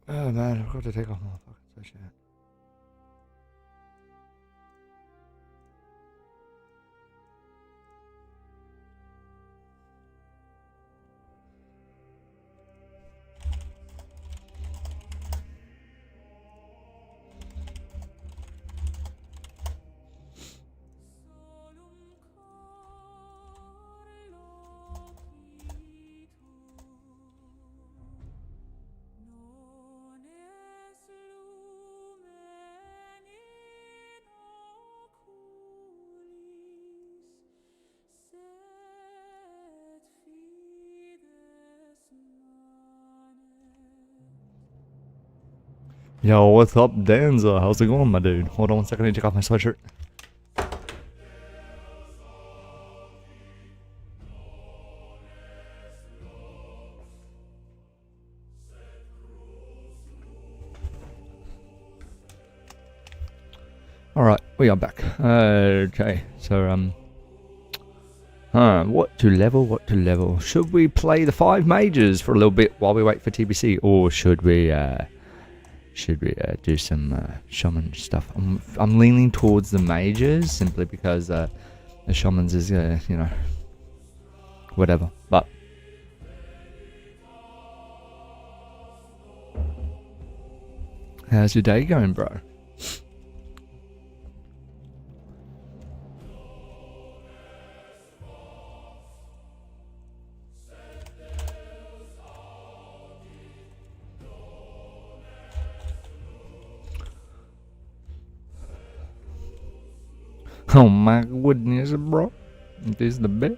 Oh man, I've got to take off my fucking sweatshirt. Yo, what's up, Danza? How's it going, my dude? Hold on one second, I need to take off my sweatshirt. Alright, we are back. Okay, so, what to level? Should we play the 5 mages for a little bit while we wait for TBC? Or should we do some shaman stuff? I'm leaning towards the mages simply because the shamans is you know, whatever. But how's your day going, bro? Oh my goodness, bro. This is the best.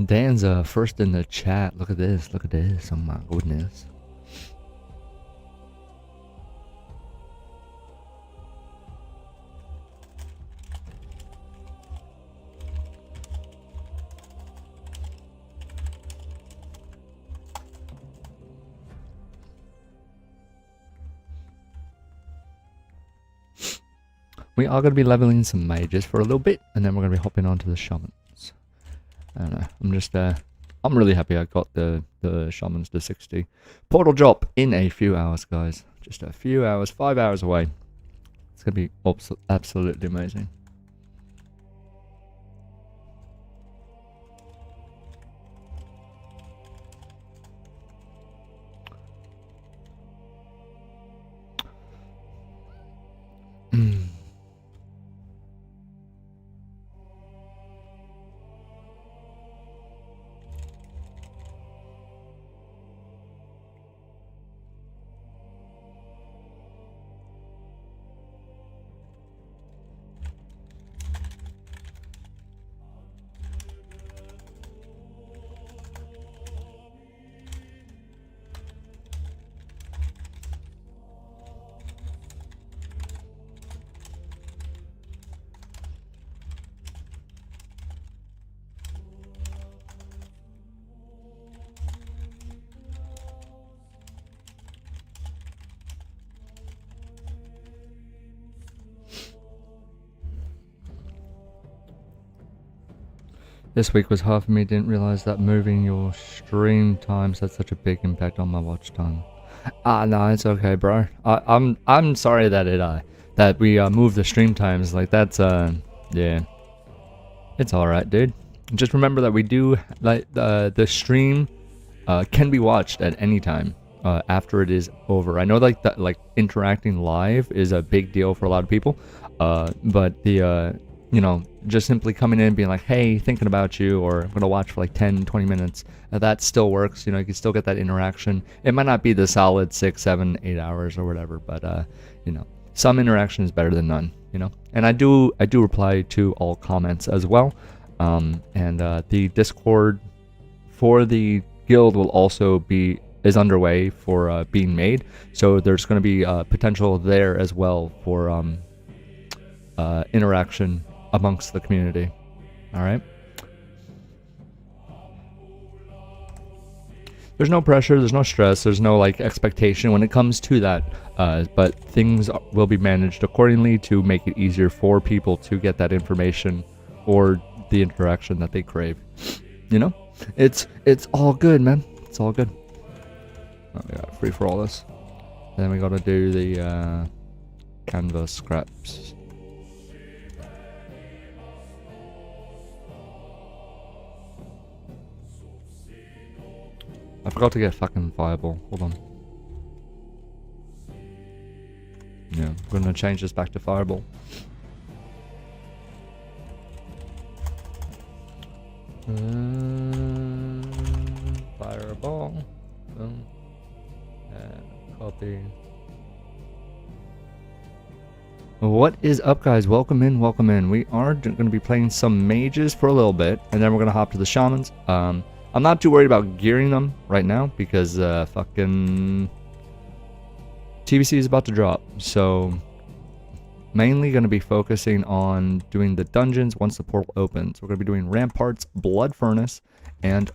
Dan's first in the chat. Look at this. Look at this. Oh my goodness. We are going to be leveling some mages for a little bit, and then we're going to be hopping onto the shamans. I don't know. I'm just, I'm really happy I got the shamans to 60. Portal drop in a few hours, guys. Just a few hours, 5 hours away. It's going to be absolutely amazing. This week was hard for me. Didn't realize that moving your stream times had such a big impact on my watch time. No, it's okay, bro. I'm sorry that that we moved the stream times. Like that's yeah, it's all right, dude. Just remember that we do like the stream can be watched at any time after it is over. I know like interacting live is a big deal for a lot of people, but the you know, just simply coming in and being like, hey, thinking about you, or I'm gonna watch for like 10-20 minutes, that still works. You know, you can still get that interaction. It might not be the solid 6, 7, 8 hours or whatever, but you know, some interaction is better than none, you know. And I do reply to all comments as well. And the Discord for the guild will also is underway for being made, so there's going to be potential there as well for interaction amongst the community. All right. there's no pressure, there's no stress, there's no like expectation when it comes to that. But things will be managed accordingly to make it easier for people to get that information or the interaction that they crave. You know, it's all good, man. It's all good. Oh, we got free for all this. Then we gotta do the canvas scraps. I forgot to get fucking fireball. Hold on. Yeah, I'm gonna change this back to fireball. Fireball. Boom. And copy. What is up, guys? Welcome in, welcome in. We are going to be playing some mages for a little bit, and then we're going to hop to the shamans. I'm not too worried about gearing them right now because fucking TBC is about to drop. So mainly going to be focusing on doing the dungeons once the portal opens. We're going to be doing ramparts, blood furnace, and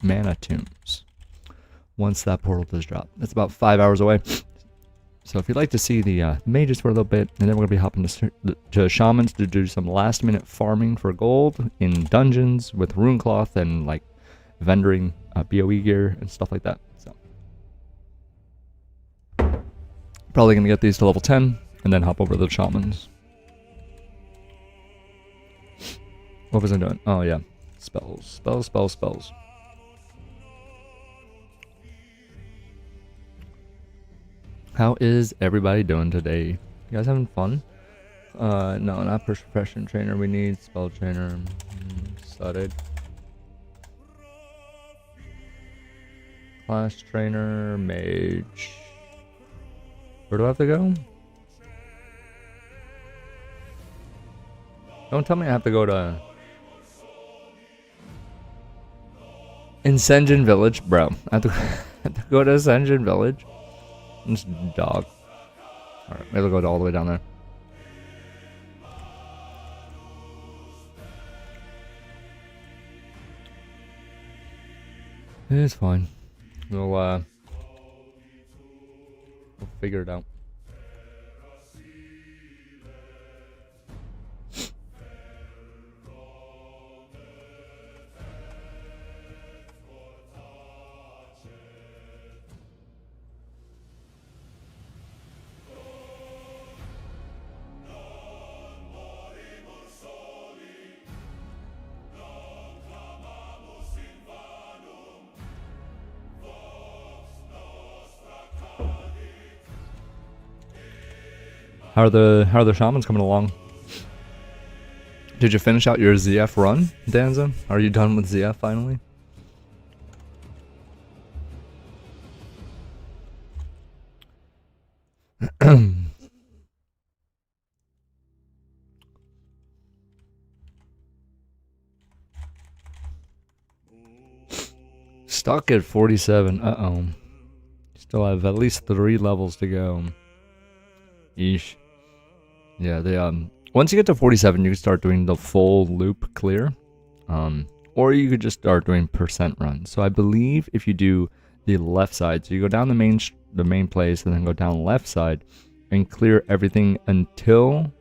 mana tombs once that portal does drop. That's about 5 hours away. So if you'd like to see the mages for a little bit, and then we're going to be hopping to shamans to do some last minute farming for gold in dungeons with rune cloth and like vendoring BOE gear and stuff like that. So probably going to get these to level 10 and then hop over to the shamans. What was I doing? Oh yeah, spells, spells, spells, spells. How is everybody doing today? You guys having fun? No, not profession trainer. We need spell trainer. Studded. Class trainer, mage. Where do I have to go? Don't tell me I have to go to Incendian Village, bro. I have to go to Incendian Village. This dog. Alright, maybe we'll go all the way down there. It's fine. We'll figure it out. How are the shamans coming along? Did you finish out your ZF run, Danza? Are you done with ZF finally? Stuck at 47. Uh-oh. Still have at least 3 levels to go. Yeesh. Yeah, they once you get to 47, you can start doing the full loop clear. Or you could just start doing percent run. So I believe if you do the left side, so you go down the main place and then go down the left side and clear everything until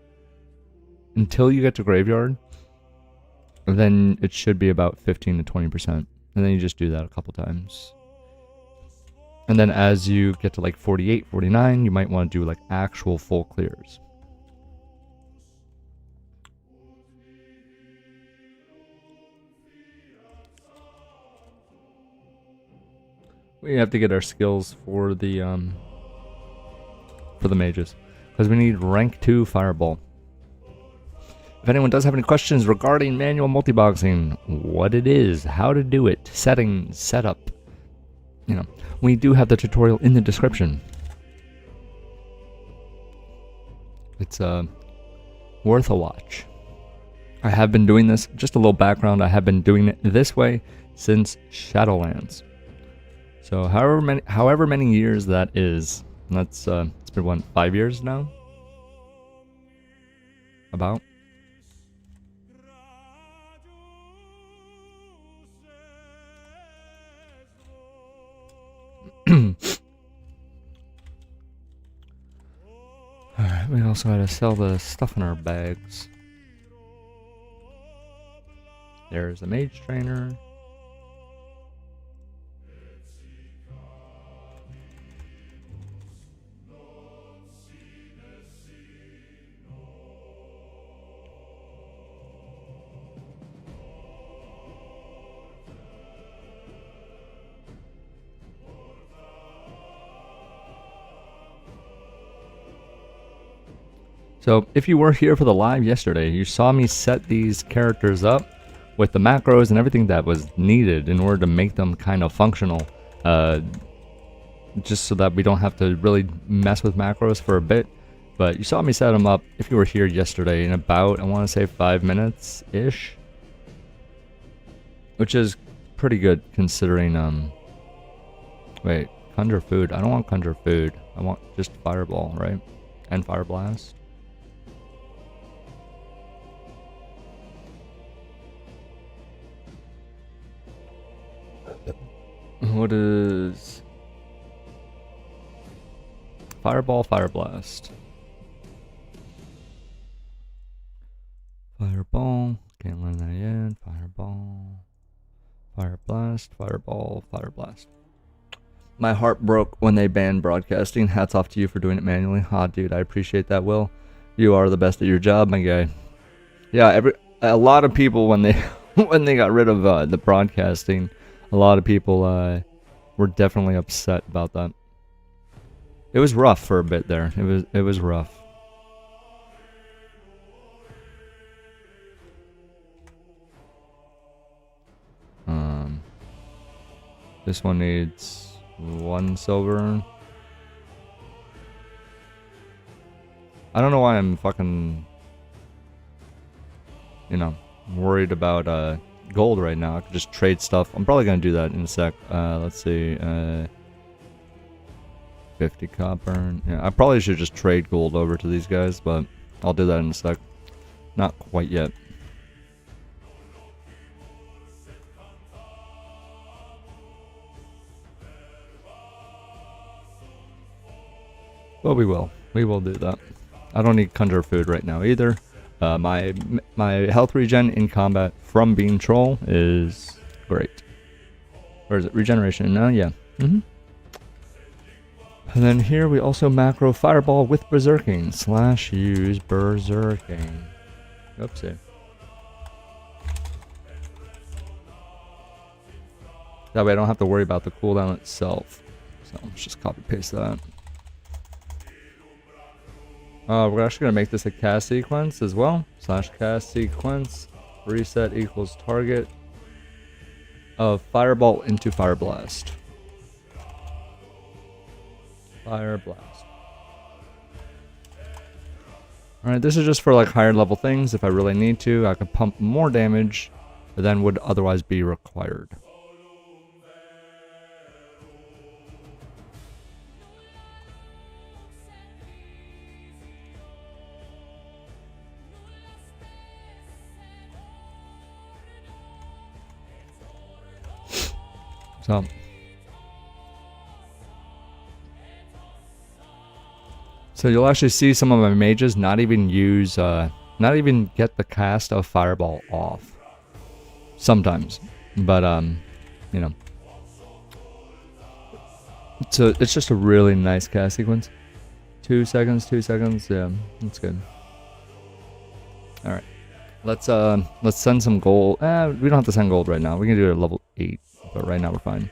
you get to graveyard, then it should be about 15 to 20%. And then you just do that a couple times. And then as you get to like 48, 49, you might want to do like actual full clears. We have to get our skills for the mages, because we need rank 2 fireball. If anyone does have any questions regarding manual multiboxing, what it is, how to do it, settings, setup, you know, we do have the tutorial in the description. It's worth a watch. I have been doing this, just a little background, I have been doing it this way since Shadowlands. So however many years that is, that's it's been what, 5 years now? About. also gotta sell the stuff in our bags. There's a mage trainer. So if you were here for the live yesterday, you saw me set these characters up with the macros and everything that was needed in order to make them kind of functional. Just so that we don't have to really mess with macros for a bit. But you saw me set them up, if you were here yesterday, in about, I want to say 5 minutes-ish. Which is pretty good considering, wait, Conjure Food. I don't want Conjure Food. I want just Fireball, right? And Fire Blast. What is... Fireball, Fire Blast. Fireball, can't learn that yet. Fireball, Fire Blast, Fireball, Fire Blast. My heart broke when they banned broadcasting. Hats off to you for doing it manually. Ah, dude, I appreciate that, Will. You are the best at your job, my guy. Yeah, a lot of people when they when they got rid of the broadcasting, a lot of people were definitely upset about that. It was rough for a bit there. It was rough. This one needs 1 silver. I don't know why I'm fucking, you know, worried about gold right now. I could just trade stuff. I'm probably gonna do that in a sec. Let's see. 50 copper. Yeah, I probably should just trade gold over to these guys, but I'll do that in a sec. Not quite yet. But we will. We will do that. I don't need Conjure Food right now either. My health regen in combat from being troll is great. Or is it regeneration? No, yeah. And then here we also macro Fireball with Berserking / use Berserking. Oopsie. That way I don't have to worry about the cooldown itself. So let's just copy paste that. We're actually going to make this a cast sequence as well. / cast sequence. Reset equals target of Fireball into Fire Blast. Fire Blast. Alright, this is just for like higher level things. If I really need to, I can pump more damage than would otherwise be required. So you'll actually see some of my mages not even use, not even get the cast of Fireball off. Sometimes, but you know, so it's just a really nice cast sequence. 2 seconds, 2 seconds. Yeah, that's good. All right, let's send some gold. We don't have to send gold right now. We can do it at level 8. But right now we're fine.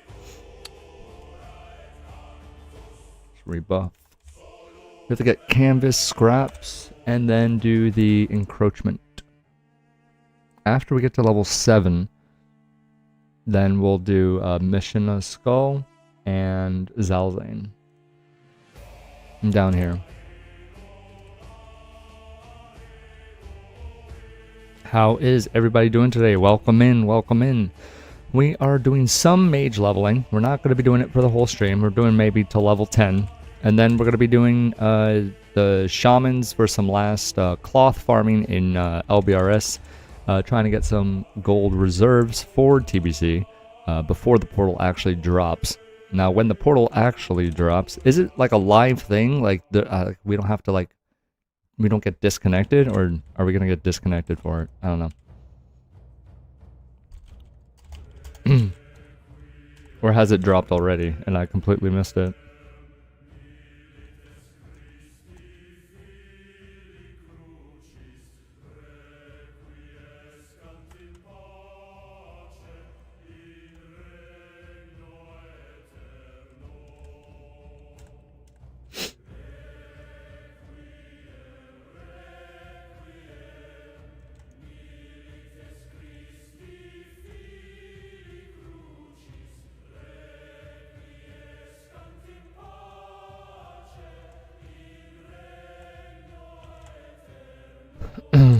Just rebuff. We have to get canvas scraps and then do the encroachment. After we get to level 7, then we'll do Mission Skull and Zalzane. I'm down here. How is everybody doing today? Welcome in, welcome in. We are doing some mage leveling. We're not going to be doing it for the whole stream. We're doing maybe to level 10. And then we're going to be doing the Shamans for some last cloth farming in LBRS. Trying to get some gold reserves for TBC before the portal actually drops. Now, when the portal actually drops, is it like a live thing? Like we don't have to like we don't get disconnected, or are we gonna get disconnected for it? I don't know. Or has it dropped already and I completely missed it?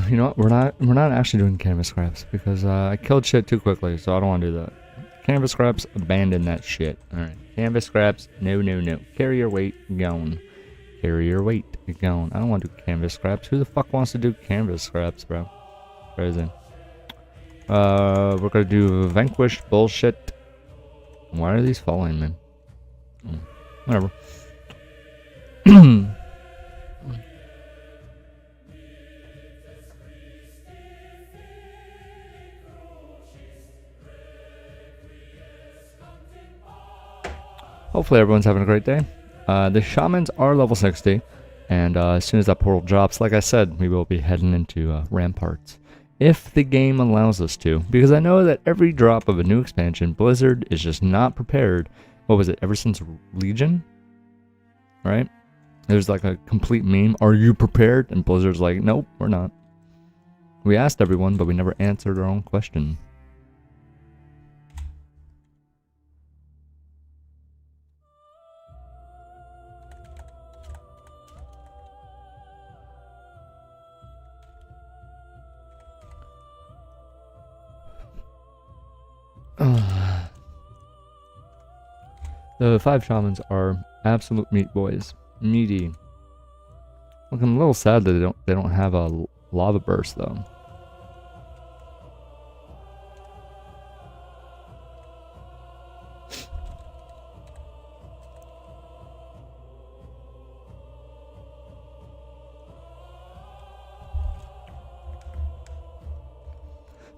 You know what? We're not actually doing canvas scraps because I killed shit too quickly, so I don't want to do that. Canvas scraps, abandon that shit. All right, canvas scraps, no, no, no. Carry your weight, gone. Carry your weight, gone. I don't want to do canvas scraps. Who the fuck wants to do canvas scraps, bro? Crazy. We're gonna do vanquish bullshit. Why are these falling, man? Whatever. Hopefully everyone's having a great day. The Shamans are level 60, and as soon as that portal drops, like I said, we will be heading into Ramparts. If the game allows us to, because I know that every drop of a new expansion, Blizzard is just not prepared. What was it, ever since Legion? Right? There's like a complete meme, are you prepared? And Blizzard's like, nope, we're not. We asked everyone, but we never answered our own question. The 5 Shamans are absolute meat boys. Meaty. Look, I'm a little sad that they don't have a lava burst though.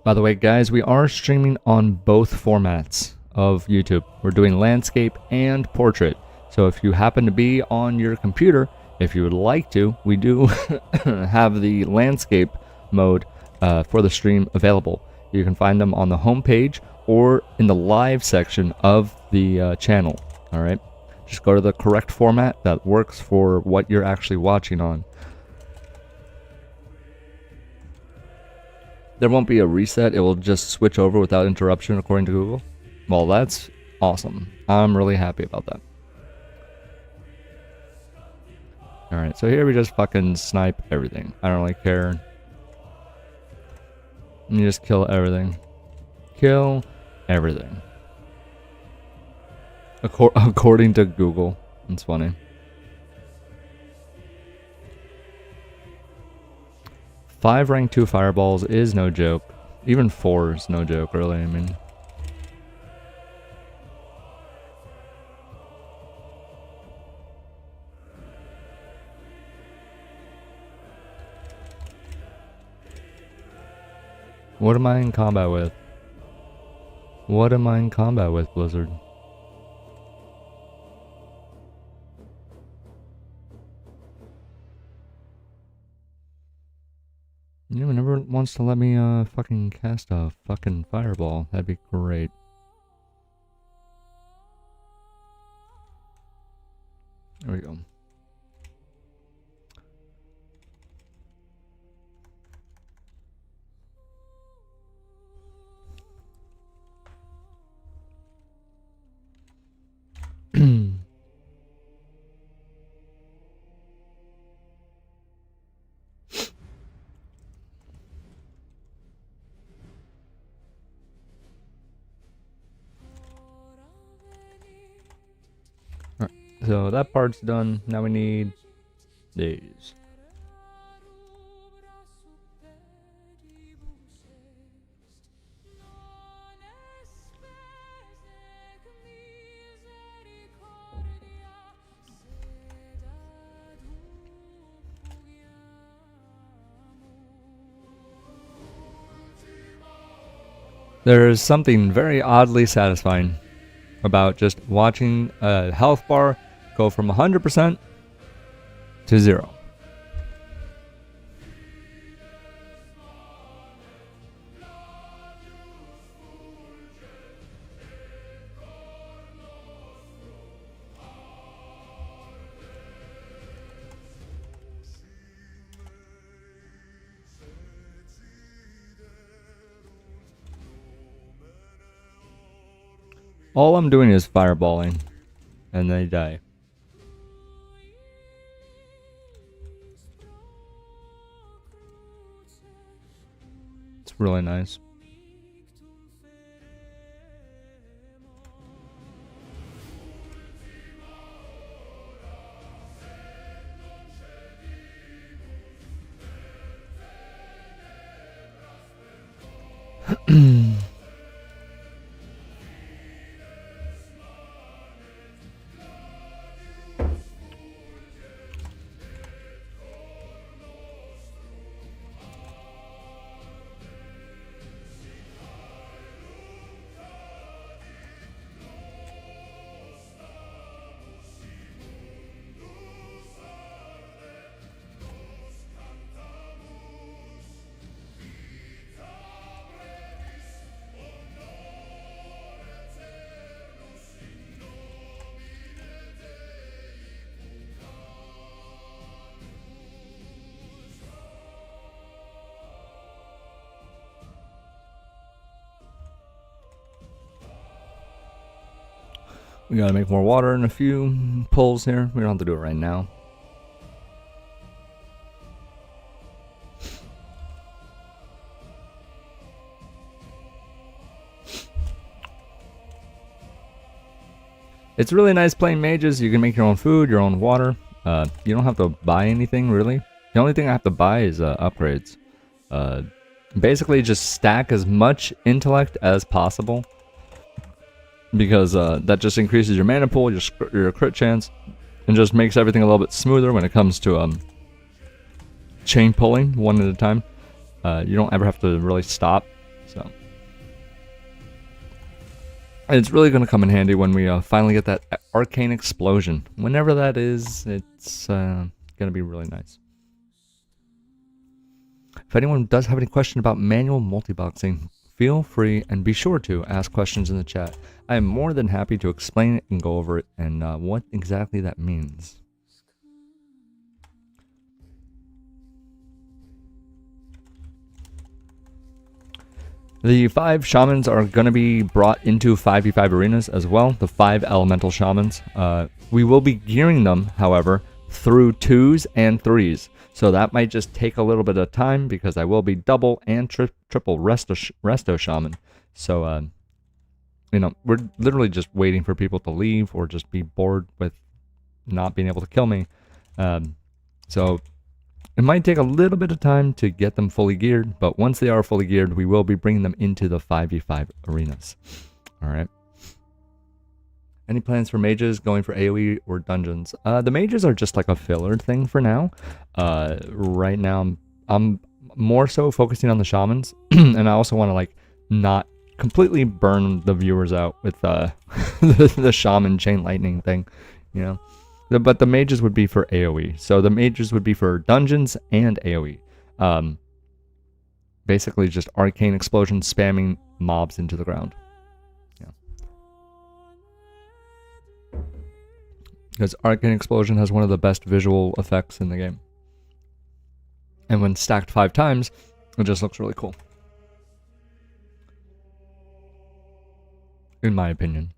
By the way, guys, we are streaming on both formats of YouTube. We're doing landscape and portrait. So if you happen to be on your computer, if you would like to, we do have the landscape mode for the stream available. You can find them on the home page or in the live section of the channel. All right, just go to the correct format that works for what you're actually watching on. There won't be a reset, it will just switch over without interruption according to Google. Well, that's awesome. I'm really happy about that. Alright, so here we just fucking snipe everything. I don't really care. You just kill everything. Kill everything. According to Google. It's funny. 5 rank 2 fireballs is no joke. Even 4 is no joke, really, I mean. What am I in combat with? What am I in combat with, Blizzard? You never wants to let me fucking cast a fucking fireball. That'd be great. There we go. So that part's done. Now we need these. There's something very oddly satisfying about just watching a health bar go from 100% to 0. All I'm doing is fireballing, and they die. It's really nice. We gotta make more water in a few pulls here. We don't have to do it right now. It's really nice playing mages. You can make your own food, your own water. You don't have to buy anything, really. The only thing I have to buy is upgrades. Basically, just stack as much intellect as possible. Because that just increases your mana pool, your crit chance, and just makes everything a little bit smoother when it comes to chain pulling one at a time. You don't ever have to really stop. So and it's really going to come in handy when we finally get that arcane explosion. Whenever that is, it's going to be really nice. If anyone does have any question about manual multiboxing, feel free and be sure to ask questions in the chat. I am more than happy to explain it and go over it and what exactly that means. The 5 shamans are going to be brought into 5v5 arenas as well, the 5 elemental shamans. We will be gearing them, however, through 2s and 3s. So that might just take a little bit of time because I will be double and triple resto shaman. So, you know, we're literally just waiting for people to leave or just be bored with not being able to kill me. So it might take a little bit of time to get them fully geared, but once they are fully geared, we will be bringing them into the 5v5 arenas. All right. Any plans for mages going for AoE or dungeons? The mages are just like a filler thing for now. Right now, I'm more so focusing on the shamans, and I also want to like not completely burn the viewers out with the shaman chain lightning thing, you know. But the mages would be for AoE. So the mages would be for dungeons and AoE. Basically just arcane explosion spamming mobs into the ground. Yeah. Because arcane explosion has one of the best visual effects in the game. And when stacked 5 times, it just looks really cool. In my opinion.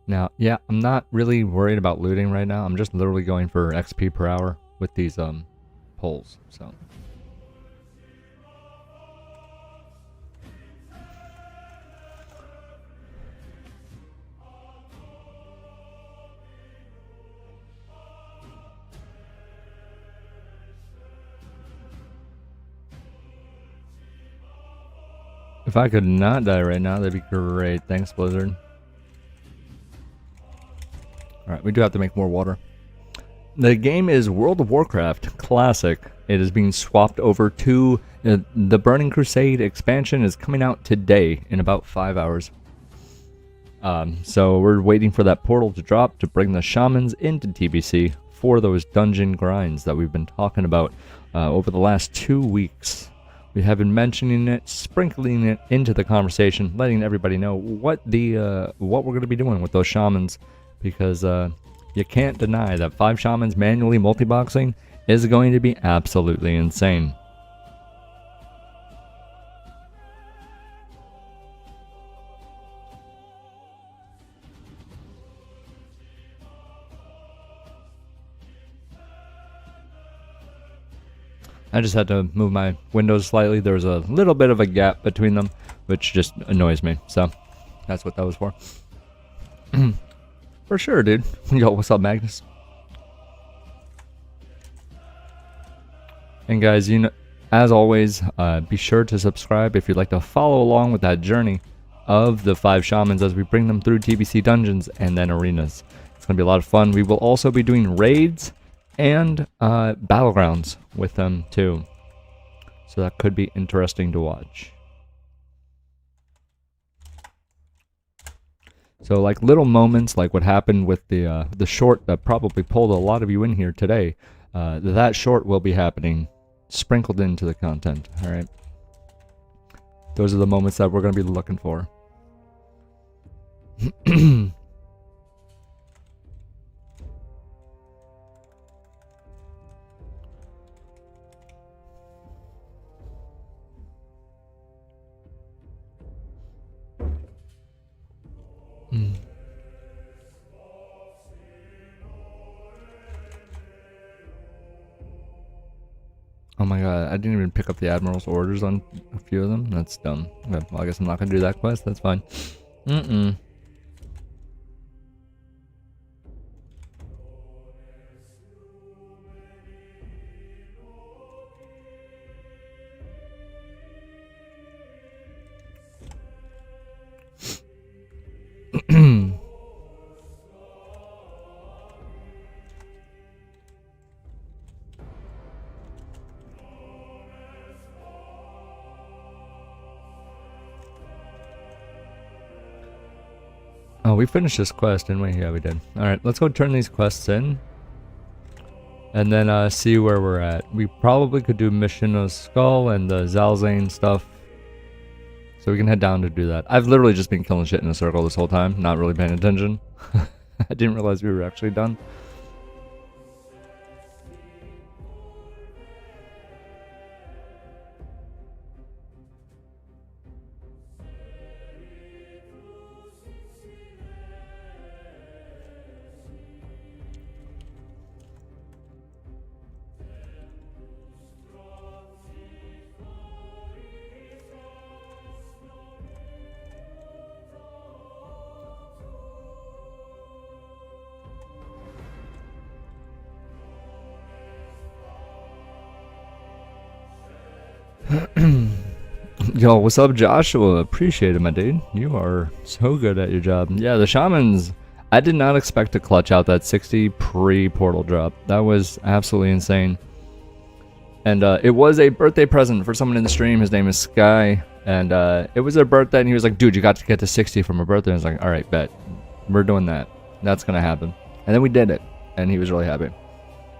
Now, yeah, I'm not really worried about looting right now. I'm just literally going for XP per hour with these pulls. So if I could not die right now, that'd be great. Thanks, Blizzard. Alright, we do have to make more water. The game is World of Warcraft Classic. It is being swapped over to the Burning Crusade expansion is coming out today in about 5 hours. So we're waiting for that portal to drop to bring the Shamans into TBC for those dungeon grinds that we've been talking about over the last 2 weeks. We have been mentioning it, sprinkling it into the conversation, letting everybody know what we're going to be doing with those Shamans, because you can't deny that 5 Shamans manually multiboxing is going to be absolutely insane. I just had to move my windows slightly. There was a little bit of a gap between them, which just annoys me. So that's what that was for. For sure, dude. Yo, what's up, Magnus? And guys, you know, as always, be sure to subscribe if you'd like to follow along with that journey of the 5 Shamans as we bring them through TBC dungeons and then arenas. It's going to be a lot of fun. We will also be doing raids and battlegrounds with them too, so that could be interesting to watch. So like little moments like what happened with the short that probably pulled a lot of you in here today, that short will be happening sprinkled into the content. All right, those are the moments that we're going to be looking for. Oh my god, I didn't even pick up the Admiral's orders on a few of them. That's dumb. Okay, well, I guess I'm not gonna do that quest. That's fine. Oh, we finished this quest, didn't we? Yeah, we did. Alright, let's go turn these quests in. And then see where we're at. We probably could do Mission of Skull and the Zalzane stuff. So we can head down to do that. I've literally just been killing shit in a circle this whole time, not really paying attention. I didn't realize we were actually done. Yo, what's up, Joshua? Appreciate it, my dude. You are so good at your job. Yeah, the Shamans, I did not expect to clutch out that 60 pre-portal drop. That was absolutely insane. And it was a birthday present for someone in the stream. His name is Sky. And it was their birthday, and he was like, dude, you got to get to 60 for my birthday. I was like, alright, bet. We're doing that. That's going to happen. And then we did it, and he was really happy.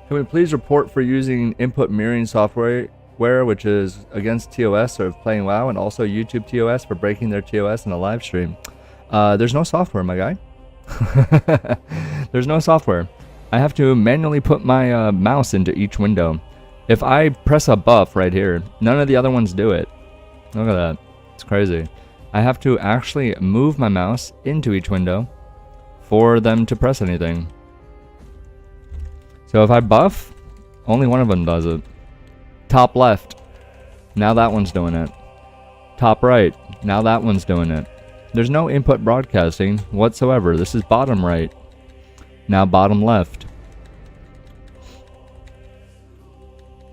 Can we please report for using input mirroring software, which is against TOS or playing WoW, and also YouTube TOS for breaking their TOS in a live stream? There's no software, my guy. There's no software. I have to manually put my mouse into each window. If I press a buff right here, none of the other ones do it. Look at that. It's crazy. I have to actually move my mouse into each window for them to press anything. So if I buff, only one of them does it. Top left, now that one's doing it. Top right, now that one's doing it. There's no input broadcasting whatsoever. This is bottom right, now bottom left.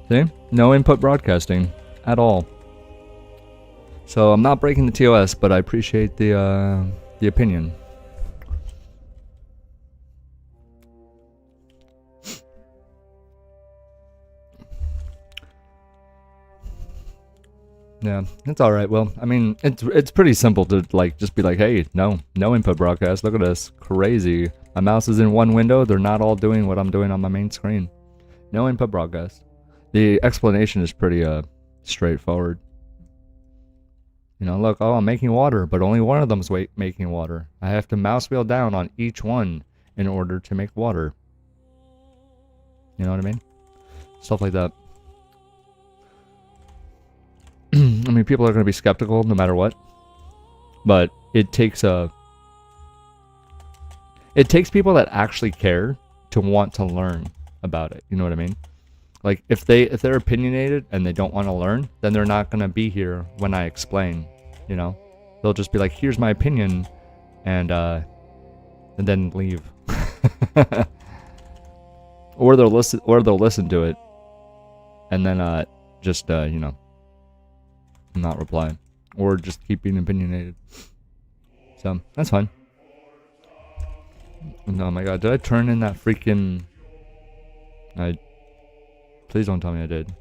See? No input broadcasting at all. So I'm not breaking the TOS, but I appreciate the opinion. Yeah, it's all right. Well, I mean, it's pretty simple to like just be like, hey, no input broadcast. Look at this, crazy. My mouse is in one window. They're not all doing what I'm doing on my main screen. No input broadcast. The explanation is pretty straightforward. You know, look, oh, I'm making water, but only one of them's making water. I have to mouse wheel down on each one in order to make water. You know what I mean? Stuff like that. I mean, people are going to be skeptical no matter what, but it takes people that actually care to want to learn about it. You know what I mean? Like if they're opinionated and they don't want to learn, then they're not going to be here when I explain. You know, they'll just be like, "Here's my opinion," and then leave, or they'll listen to it, and then just you know, not reply, or just keep being opinionated. So that's fine. Oh my god, did I turn in that freaking... Please don't tell me I did.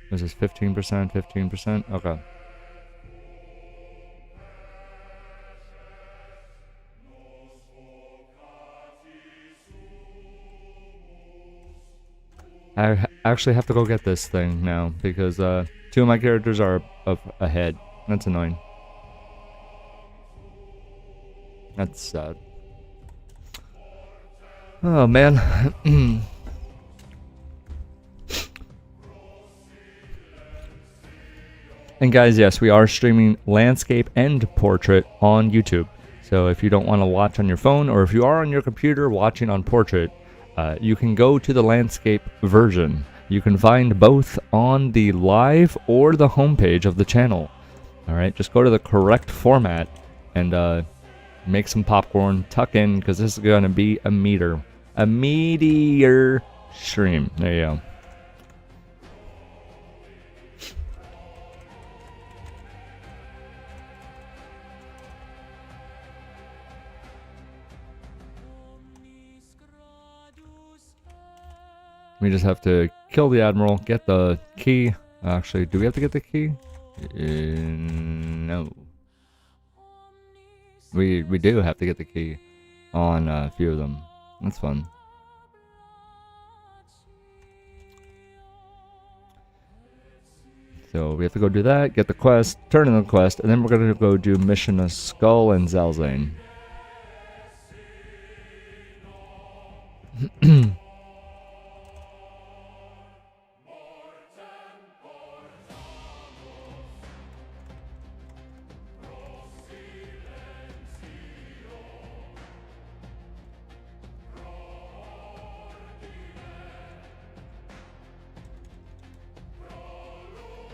Was this 15%, 15%? Okay. I actually have to go get this thing now, because 2 of my characters are ahead. That's annoying. That's sad. Oh man. And guys, yes, we are streaming landscape and portrait on YouTube. So if you don't want to watch on your phone, or if you are on your computer watching on portrait, you can go to the landscape version. You can find both on the live or the homepage of the channel. Alright, just go to the correct format and make some popcorn, tuck in, because this is going to be a meteor stream. There you go. We just have to kill the Admiral, get the key. Actually, do we have to get the key? No. We do have to get the key on a few of them. That's fun. So we have to go do that, get the quest, turn in the quest, and then we're going to go do Mission of Skull and Zalzane.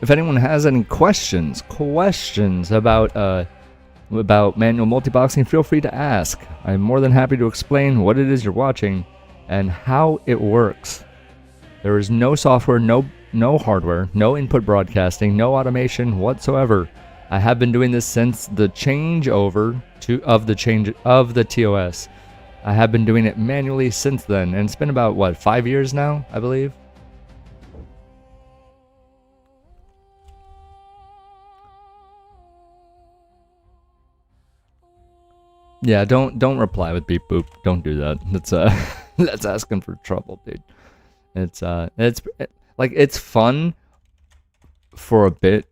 If anyone has any questions about manual multiboxing, feel free to ask. I'm more than happy to explain what it is you're watching and how it works. There is no software, no hardware, no input broadcasting, no automation whatsoever. I have been doing this since the changeover of the TOS. I have been doing it manually since then, and it's been about what, 5 years now, I believe. Yeah, don't reply with beep boop. Don't do that. That's that's asking for trouble, dude. It's like it's fun for a bit,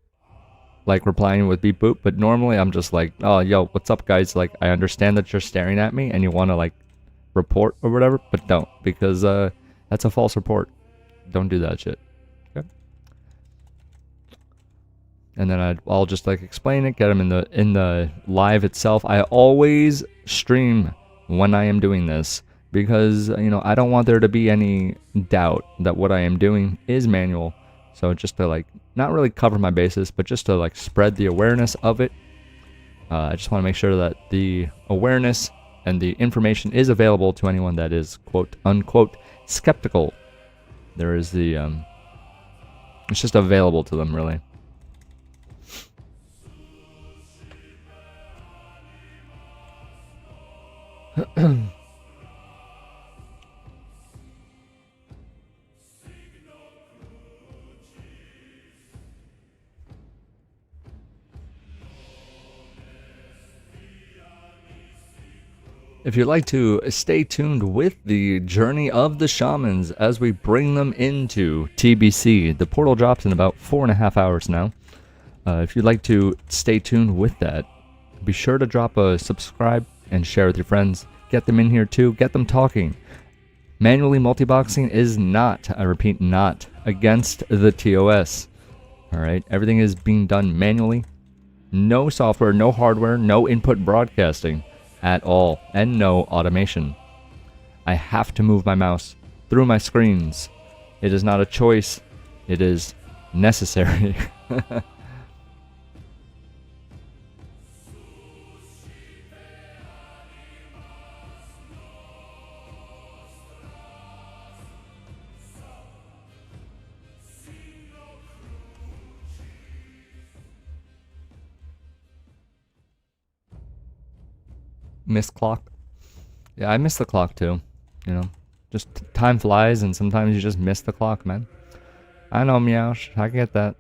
like replying with beep boop, but normally I'm just like, oh yo, what's up guys? Like I understand that you're staring at me and you want to like report or whatever, but don't, because that's a false report. Don't do that shit. Okay. And then I'll just like explain it, get them in the live itself. I always stream when I am doing this, because you know I don't want there to be any doubt that what I am doing is manual. So just to like not really cover my bases, but just to like spread the awareness of it. I just want to make sure that the awareness and the information is available to anyone that is quote unquote skeptical. There is the it's just available to them, really. If you'd like to stay tuned with the journey of the Shamans as we bring them into TBC, the portal drops in about 4.5 hours now. If you'd like to stay tuned with that, be sure to drop a subscribe and share with your friends. Get them in here too, get them talking. Manually multiboxing is not, I repeat, not against the TOS. Alright, everything is being done manually. No software, no hardware, no input broadcasting at all, and no automation. I have to move my mouse through my screens. It is not a choice, it is necessary. Missed clock. Yeah, I miss the clock too. You know, just time flies and sometimes you just miss the clock, man. I know, Meowsh. I get that.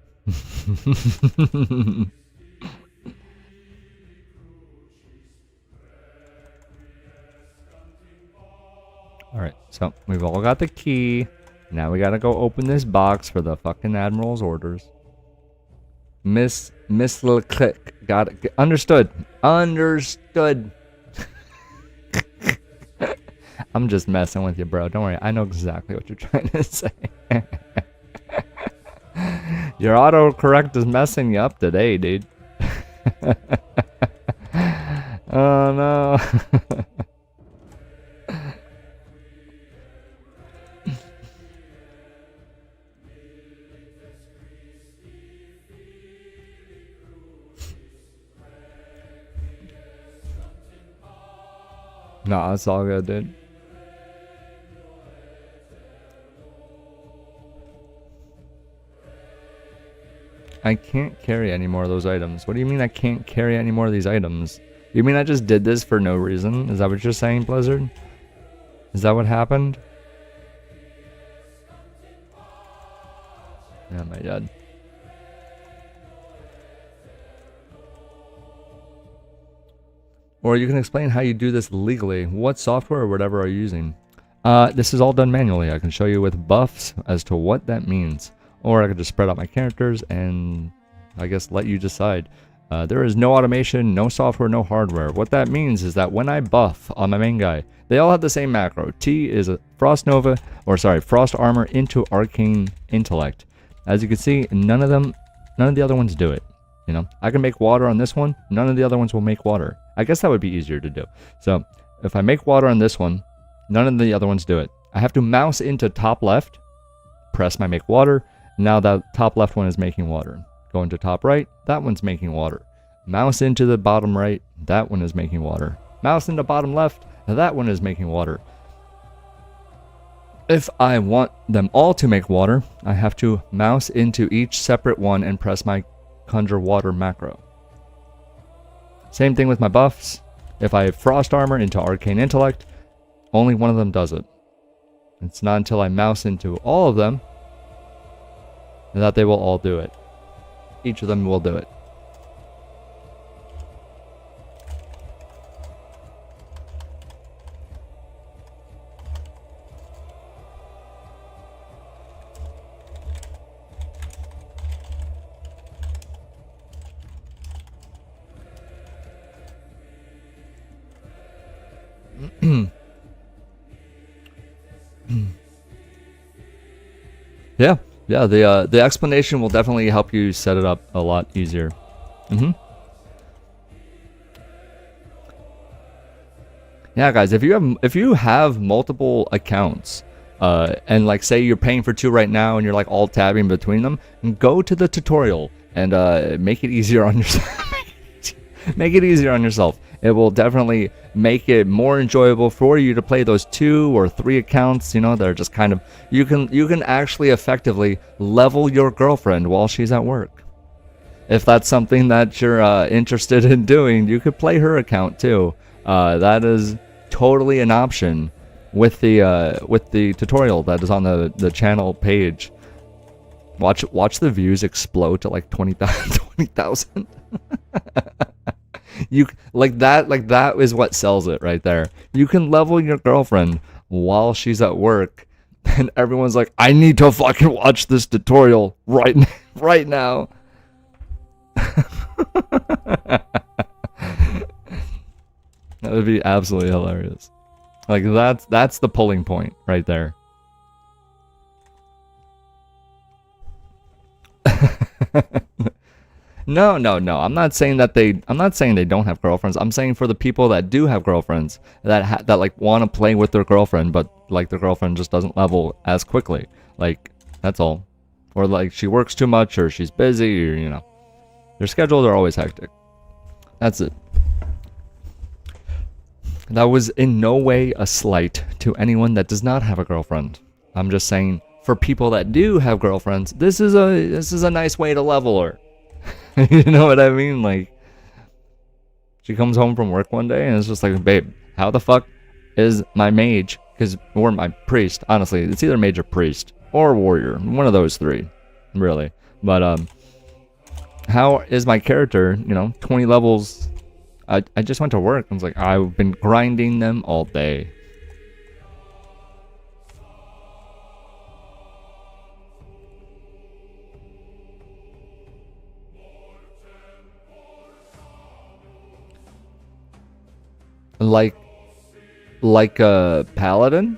Alright, so we've all got the key. Now we gotta go open this box for the fucking Admiral's orders. Miss Little Click. Got it. Understood. Understood. I'm just messing with you, bro. Don't worry. I know exactly what you're trying to say. Your autocorrect is messing you up today, dude. Oh, no. Nah, it's all good, dude. I can't carry any more of those items. What do you mean I can't carry any more of these items? You mean I just did this for no reason? Is that what you're saying, Blizzard? Is that what happened? Yeah, my dad. Or you can explain how you do this legally. What software or whatever are you using? This is all done manually. I can show you with buffs as to what that means. Or I could just spread out my characters and I guess let you decide. There is no automation, no software, no hardware. What that means is that when I buff on my main guy, they all have the same macro. T is a Frost Armor into Arcane Intellect. As you can see, none of the other ones do it. You know, I can make water on this one, none of the other ones will make water. I guess that would be easier to do. So if I make water on this one, none of the other ones do it. I have to mouse into top left, press my make water. Now that top left one is making water. Go into top right, that one's making water. Mouse into the bottom right, that one is making water. Mouse into bottom left, that one is making water. If I want them all to make water, I have to mouse into each separate one and press my conjure water macro. Same thing with my buffs. If I have Frost Armor into Arcane Intellect, only one of them does it. It's not until I mouse into all of them that they will all do it. Each of them will do it. Yeah, the explanation will definitely help you set it up a lot easier. Yeah, guys, if you have multiple accounts, and like say you're paying for 2 right now and you're like all tabbing between them, go to the tutorial and make it easier on yourself. Make it easier on yourself. It will definitely make it more enjoyable for you to play those 2 or 3 accounts, you know, that are just kind of, you can actually effectively level your girlfriend while she's at work. If that's something that you're interested in doing, you could play her account too. That is totally an option with the tutorial that is on the channel page. Watch the views explode to like 20,000. You like that is what sells it right there. You can level your girlfriend while she's at work, and everyone's like, I need to fucking watch this tutorial right now. That would be absolutely hilarious. Like that's the pulling point right there. No. I'm not saying they don't have girlfriends. I'm saying for the people that do have girlfriends that like want to play with their girlfriend, but like their girlfriend just doesn't level as quickly. Like that's all. Or like she works too much, or she's busy, or their schedules are always hectic. That's it. That was in no way a slight to anyone that does not have a girlfriend. I'm just saying for people that do have girlfriends, this is a nice way to level her. You know what I mean? Like, she comes home from work one day and it's just like, babe, how the fuck is my mage? Or my priest, honestly, it's either mage or priest or warrior, one of those three, really. But how is my character? 20 levels. I just went to work. I was like, I've been grinding them all day. Like a paladin?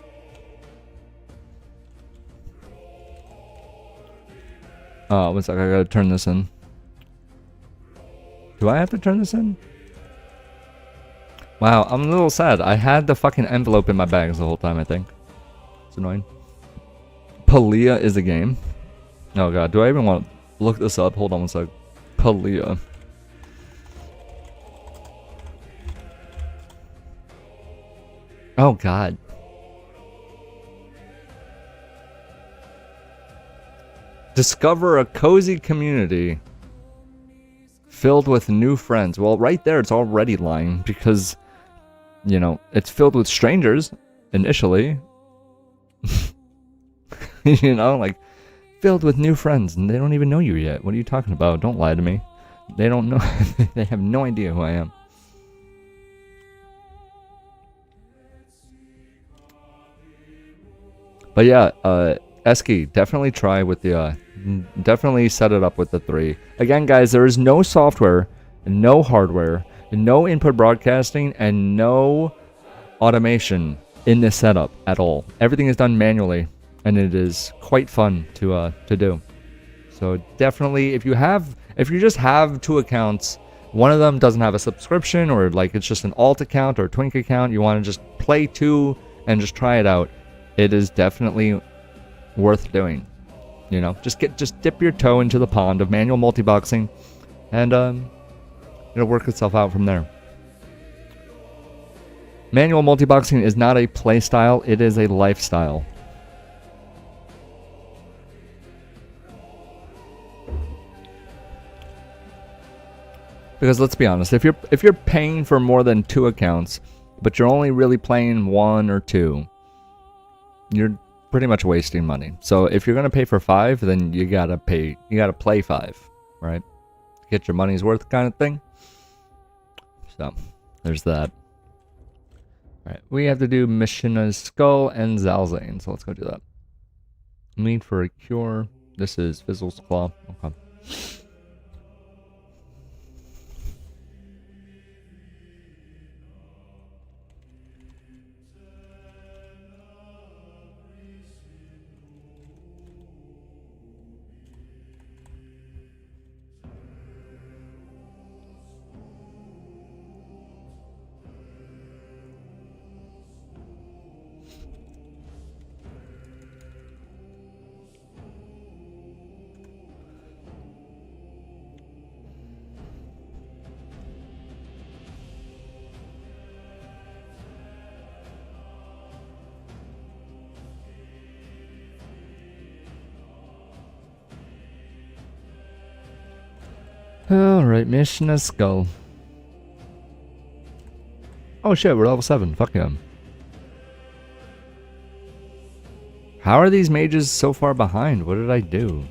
Oh, one sec, I gotta turn this in. Do I have to turn this in? Wow, I'm a little sad. I had the fucking envelope in my bags the whole time, I think. It's annoying. Palia is a game. Oh god, do I even want to look this up? Hold on one sec. Palia. Oh god. Discover a cozy community filled with new friends. Well, right there it's already lying because, it's filled with strangers initially. Like filled with new friends and they don't even know you yet. What are you talking about? Don't lie to me. They don't know. They have no idea who I am. But yeah, Esky, definitely try with the, definitely set it up with the 3. Again, guys, there is no software, no hardware, no input broadcasting, and no automation in this setup at all. Everything is done manually, and it is quite fun to do. So definitely, if you just have 2 accounts, one of them doesn't have a subscription, or like it's just an alt account or a Twink account, you want to just play 2 and just try it out. It is definitely worth doing. Just dip your toe into the pond of manual multiboxing, and it'll work itself out from there. Manual multiboxing is not a play style, it is a lifestyle. Because let's be honest, if you're paying for more than 2 accounts, but you're only really playing 1 or 2, you're pretty much wasting money. So if you're gonna pay for 5, then you gotta play 5, right? Get your money's worth kind of thing. So there's that. Alright, we have to do Mishina's Skull and Zalzane, so let's go do that. Need for a cure. This is Fizzle's Claw. Okay. Alright, Mishina's Skull. Oh shit, we're level 7. Fuck him. How are these mages so far behind? What did I do?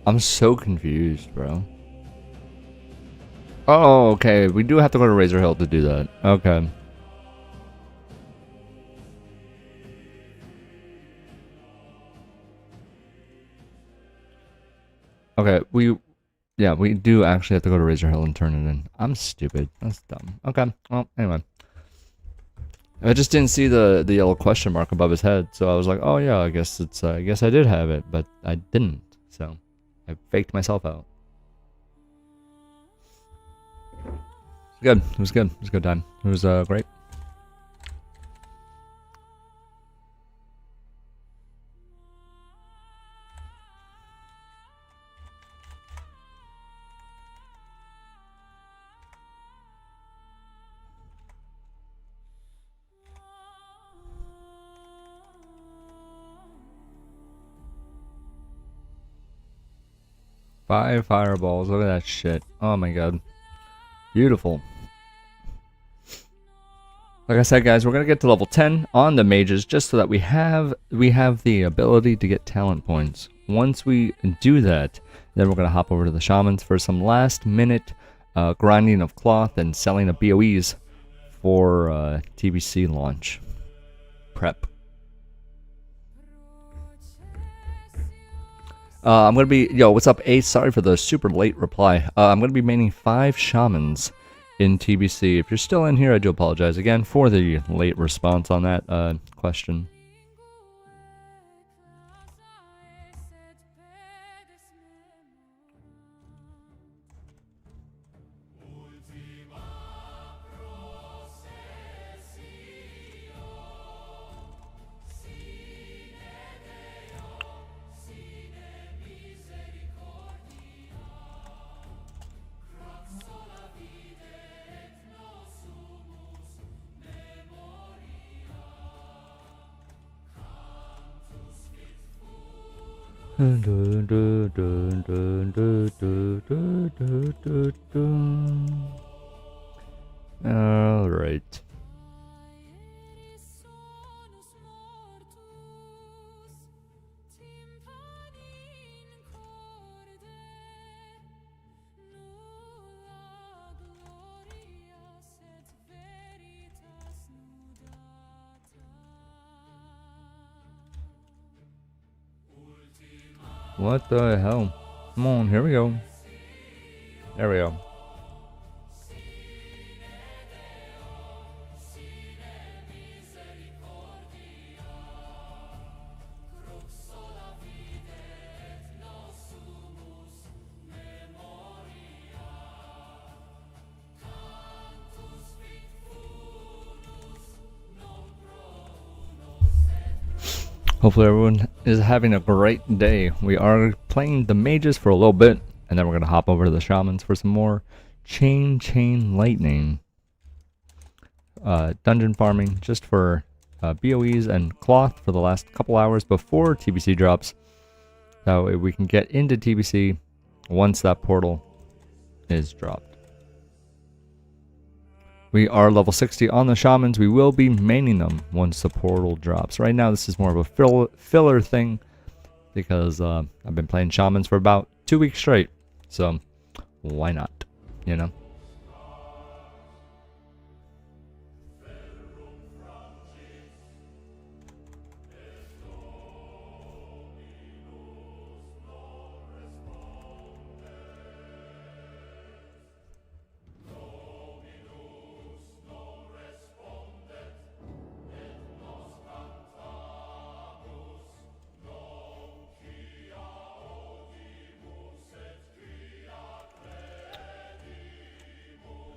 I'm so confused, bro. Oh, okay. We do have to go to Razor Hill to do that. Okay. Okay, yeah, we do actually have to go to Razor Hill and turn it in. I'm stupid. That's dumb. Okay, well, anyway. I just didn't see the yellow question mark above his head, so I was like, oh yeah, I guess it's, I guess I did have it, but I didn't, so I faked myself out. Good. It was good. It was a good time. It was great. Five fireballs. Look at that shit. Oh my god. Beautiful. Like I said, guys, we're gonna get to level 10 on the mages just so that we have the ability to get talent points. Once we do that, then we're gonna hop over to the shamans for some last minute grinding of cloth and selling of BOEs for TBC launch prep. I'm gonna be what's up, Ace? Sorry for the super late reply. I'm gonna be maining 5 shamans in TBC. If you're still in here, I do apologize again for the late response on that question. All right. What the hell? Come on, here we go. There we go. Hopefully everyone is having a great day. We are playing the mages for a little bit, and then we're going to hop over to the shamans for some more chain lightning. Dungeon farming just for BOEs and cloth for the last couple hours before TBC drops. That way we can get into TBC once that portal is dropped. We are level 60 on the shamans. We will be maining them once the portal drops. Right now, this is more of a filler thing because I've been playing shamans for about 2 weeks straight. So, why not? You know?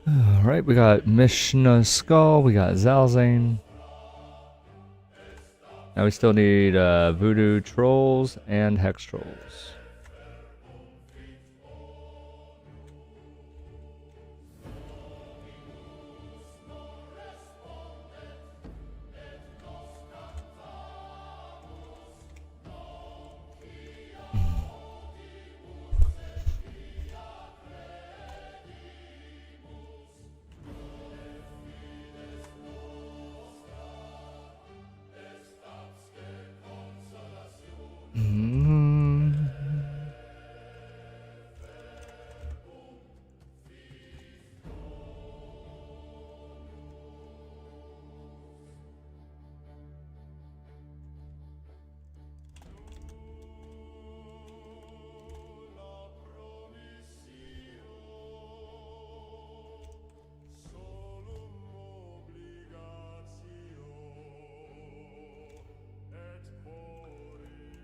Alright, we got Mishna's Skull, we got Zalzane. Now we still need Voodoo Trolls and Hex Trolls.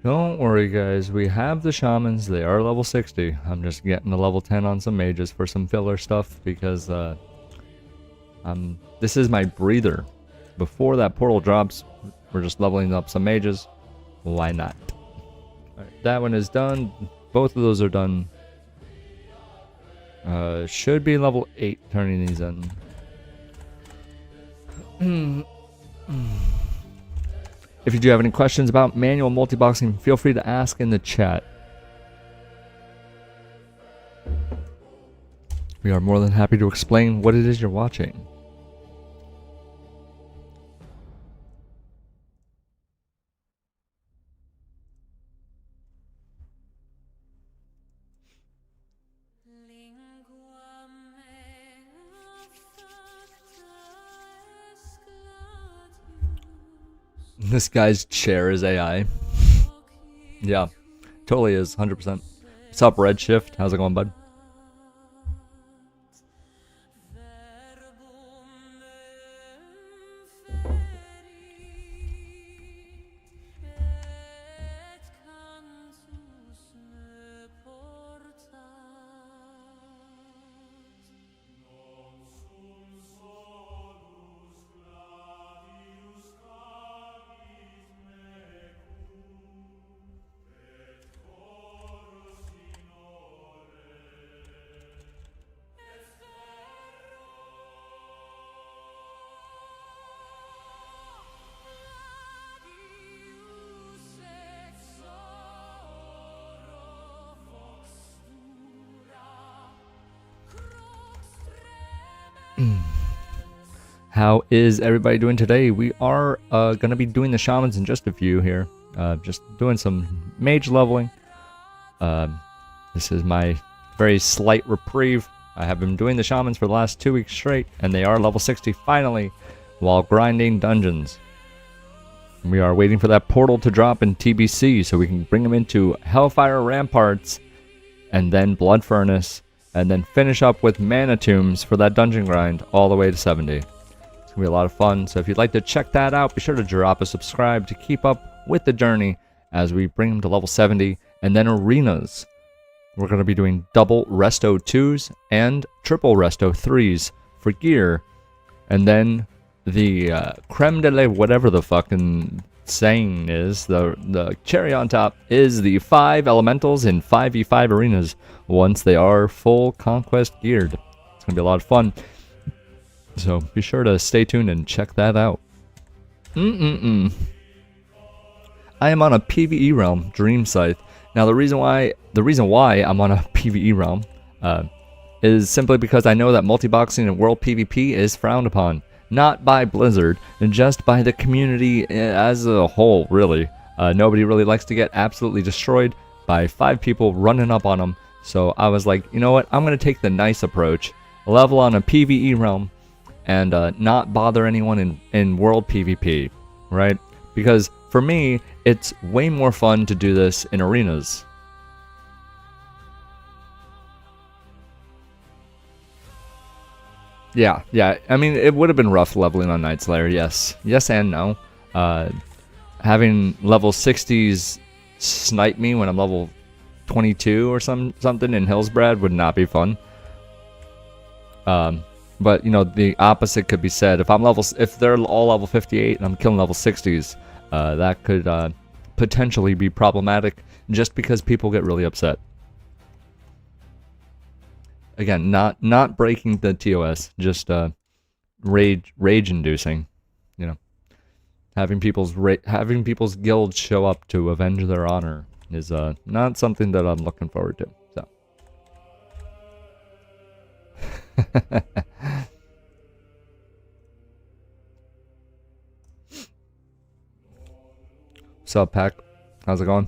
Don't worry, guys. We have the Shamans. They are level 60. I'm just getting to level 10 on some mages for some filler stuff because this is my breather. Before that portal drops, we're just leveling up some mages. Why not? Alright, that one is done. Both of those are done. Should be level 8 turning these in. If you do have any questions about manual multiboxing, feel free to ask in the chat. We are more than happy to explain what it is you're watching. This guy's chair is AI. Yeah, totally is, 100%. What's up, Redshift? How's it going, bud? How is everybody doing today? We are going to be doing the Shamans in just a few here. Just doing some mage leveling. This is my very slight reprieve. I have been doing the Shamans for the last 2 weeks straight, and they are level 60 finally, while grinding dungeons. We are waiting for that portal to drop in TBC so we can bring them into Hellfire Ramparts, and then Blood Furnace, and then finish up with Mana Tombs for that dungeon grind all the way to 70. It's going to be a lot of fun, so if you'd like to check that out, be sure to drop a subscribe to keep up with the journey as we bring them to level 70, and then arenas. We're going to be doing double Resto 2s and triple Resto 3s for gear, and then the creme de la whatever the fucking saying is, the cherry on top is the 5 elementals in 5v5 arenas once they are full conquest geared. It's gonna be a lot of fun, so be sure to stay tuned and check that out. I am on a PvE realm, Dream Scythe. Now the reason why I'm on a PvE realm is simply because I know that multiboxing and world PvP is frowned upon. Not by Blizzard, and just by the community as a whole, really. Nobody really likes to get absolutely destroyed by 5 people running up on them. So I was like, you know what, I'm going to take the nice approach, level on a PvE realm, and not bother anyone in world PvP, right? Because for me, it's way more fun to do this in arenas. Yeah, I mean, it would have been rough leveling on Night Slayer, yes. Yes and no. Having level 60s snipe me when I'm level 22 or something in Hillsbrad would not be fun. But, you know, the opposite could be said. If they're all level 58 and I'm killing level 60s, that could potentially be problematic just because people get really upset. Again, not breaking the TOS, just rage inducing, you know. Having people's guilds show up to avenge their honor is not something that I'm looking forward to. So. What's up, Pack? How's it going?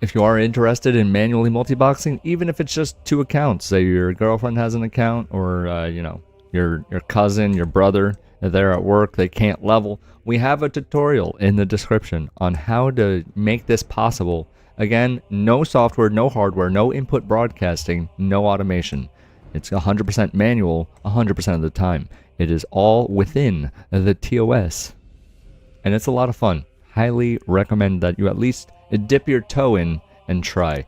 If you are interested in manually multiboxing, even if it's just 2 accounts, say your girlfriend has an account, or you know, your cousin, your brother, they're at work, they can't level, we have a tutorial in the description on how to make this possible. Again, no software, no hardware, no input broadcasting, no automation. It's 100% manual 100% of the time. It is all within the TOS. And it's a lot of fun. Highly recommend that you at least dip your toe in and try.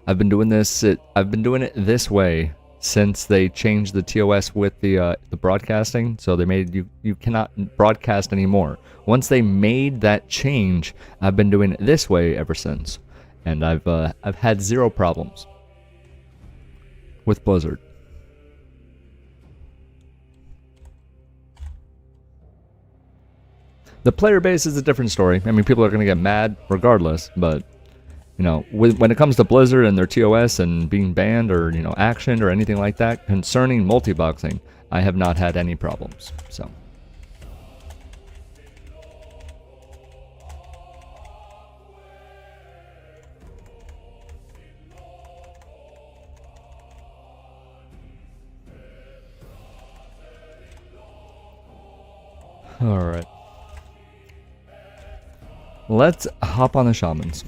I've been doing it this way since they changed the TOS with the broadcasting. So they made you cannot broadcast anymore. Once they made that change, I've been doing it this way ever since, and I've had zero problems with Blizzard. The player base is a different story. I mean, people are going to get mad regardless, but you know, when it comes to Blizzard and their TOS and being banned or, you know, actioned or anything like that, concerning multiboxing, I have not had any problems, so. Alright. Let's hop on the Shamans.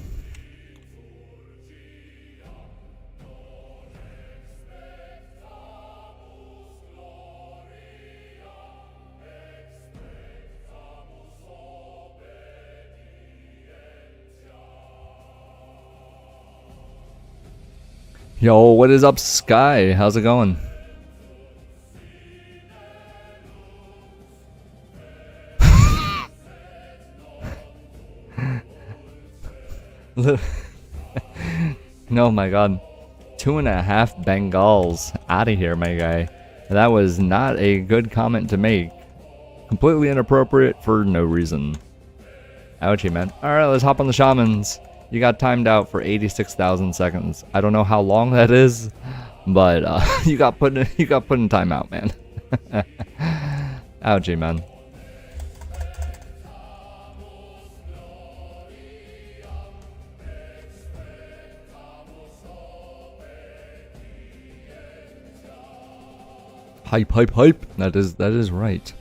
Yo, what is up, Sky? How's it going? No, my god. 2.5 Bengals out of here, my guy. That was not a good comment to make. Completely inappropriate for no reason. Ouchie, man. Alright, let's hop on the Shamans. You got timed out for 86,000 seconds. I don't know how long that is, but you got put in timeout, man. Ouchie, man. Hype, hype, hype. That is right.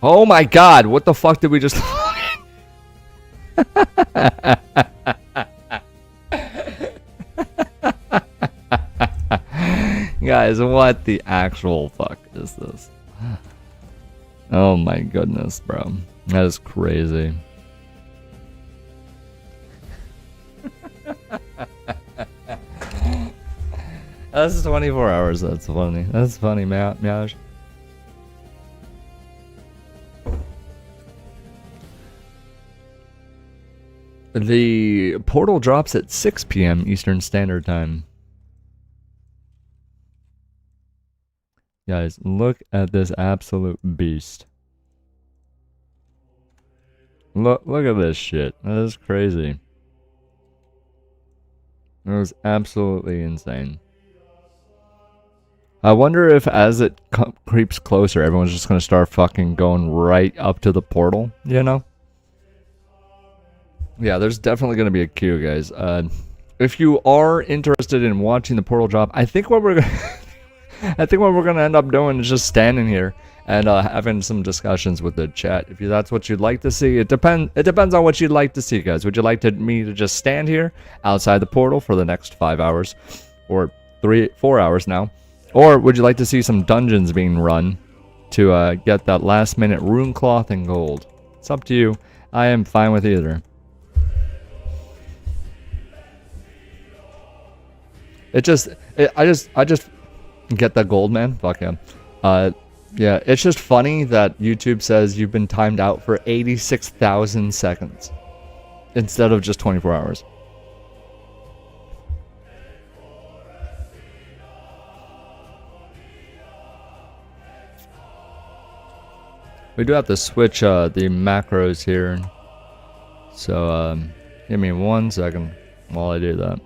Oh my god, what the fuck did we just Guys, what the actual fuck is this? Oh my goodness, bro. That is crazy. That's 24 hours, that's funny. That's funny, Meow. The portal drops at 6 p.m. Eastern Standard Time. Guys, look at this absolute beast. Look at this shit. That is crazy. That was absolutely insane. I wonder if as it creeps closer, everyone's just going to start fucking going right up to the portal, you know? Yeah, there's definitely going to be a queue, guys. If you are interested in watching the portal drop, I think what we're gonna end up doing is just standing here and having some discussions with the chat. If that's what you'd like to see, it depends on what you'd like to see, guys. Would you like me to just stand here outside the portal for the next 5 hours, or 4 hours now, or would you like to see some dungeons being run to get that last minute rune cloth and gold? It's up to you. I am fine with either. I just get that gold, man. Fuck yeah. Yeah, it's just funny that YouTube says you've been timed out for 86,000 seconds instead of just 24 hours. We do have to switch the macros here. So, give me 1 second while I do that.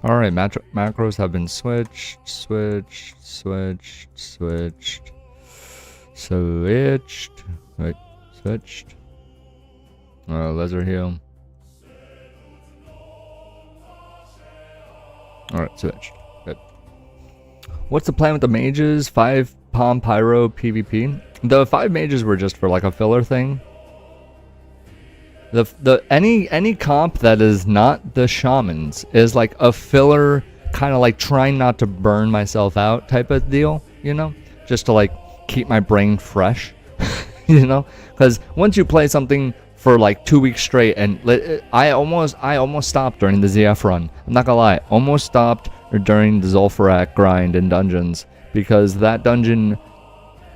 Alright, macros have been switched. Laser heal. Alright, switched. Good. What's the plan with the mages? 5 Palm Pyro PvP? The 5 mages were just for like a filler thing. Any comp that is not the shamans is like a filler, kind of like trying not to burn myself out type of deal, you know, just to like keep my brain fresh, you know, because once you play something for like 2 weeks straight, and I almost stopped during the ZF run. I'm not gonna lie, almost stopped during the Zul'Farrak grind in dungeons because that dungeon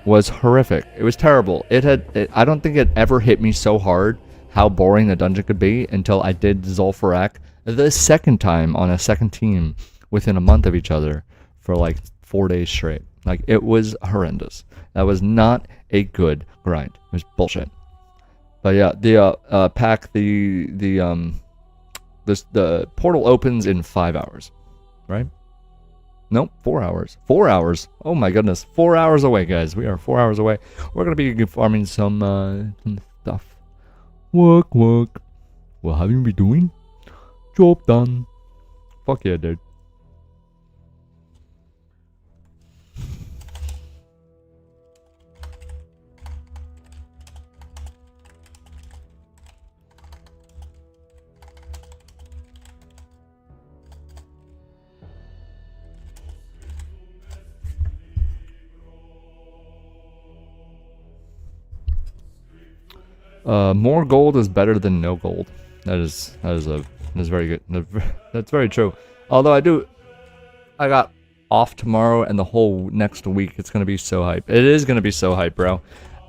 was horrific. It was terrible. I don't think it ever hit me so hard how boring the dungeon could be until I did Zul'Farrak the second time on a second team within a month of each other for like 4 days straight. Like, it was horrendous. That was not a good grind. It was bullshit. But yeah, the pack, the portal opens in 5 hours, right? Nope, 4 hours. 4 hours. Oh my goodness, 4 hours away, guys. We are 4 hours away. We're gonna be farming some stuff. Work. What have you been doing? Job done. Fuck yeah, dude. More gold is better than no gold. That is very good. That's very true. Although I got off tomorrow and the whole next week. It's gonna be so hype. It is gonna be so hype, bro.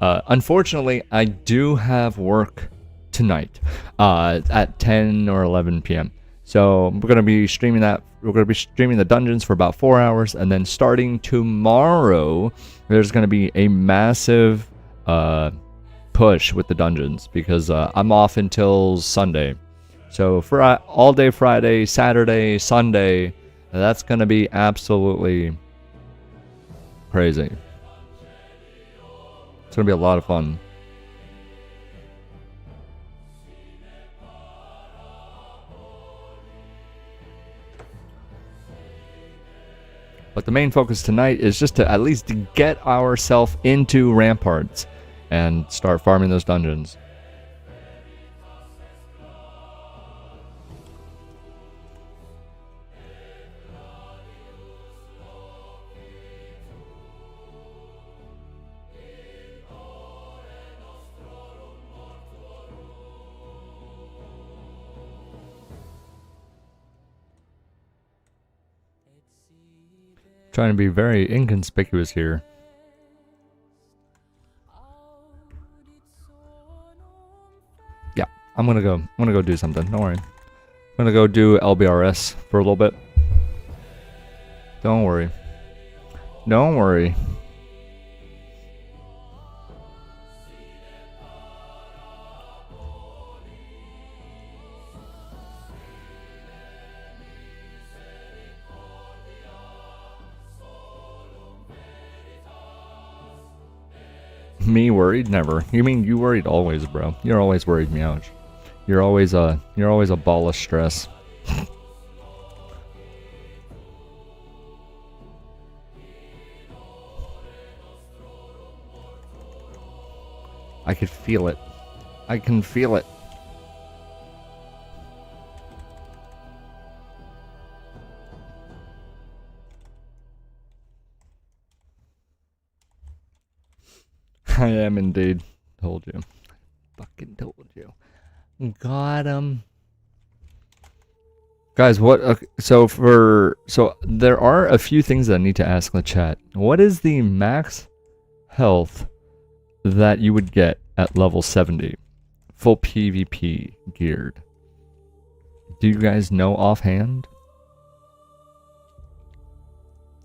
Unfortunately, I do have work tonight at 10 or 11 p.m. So we're gonna be streaming that. We're gonna be streaming the dungeons for about 4 hours, and then starting tomorrow, there's gonna be a massive push with the dungeons because I'm off until Sunday. So for all day Friday, Saturday, Sunday, that's gonna be absolutely crazy. It's gonna be a lot of fun. But the main focus tonight is just to at least get ourselves into Ramparts and start farming those dungeons. Trying to be very inconspicuous here. Yeah, I'm gonna go do something. Don't worry. I'm gonna go do LBRS for a little bit. Don't worry. Don't worry. Me worried? Never. You mean you worried always, bro? You're always worried, Meowch. You're always a ball of stress. I could feel it. I can feel it. I am indeed. Told you. Fucking told you. Got him. Guys, what? So there are a few things that I need to ask in the chat. What is the max health that you would get at level 70? Full PvP geared. Do you guys know offhand?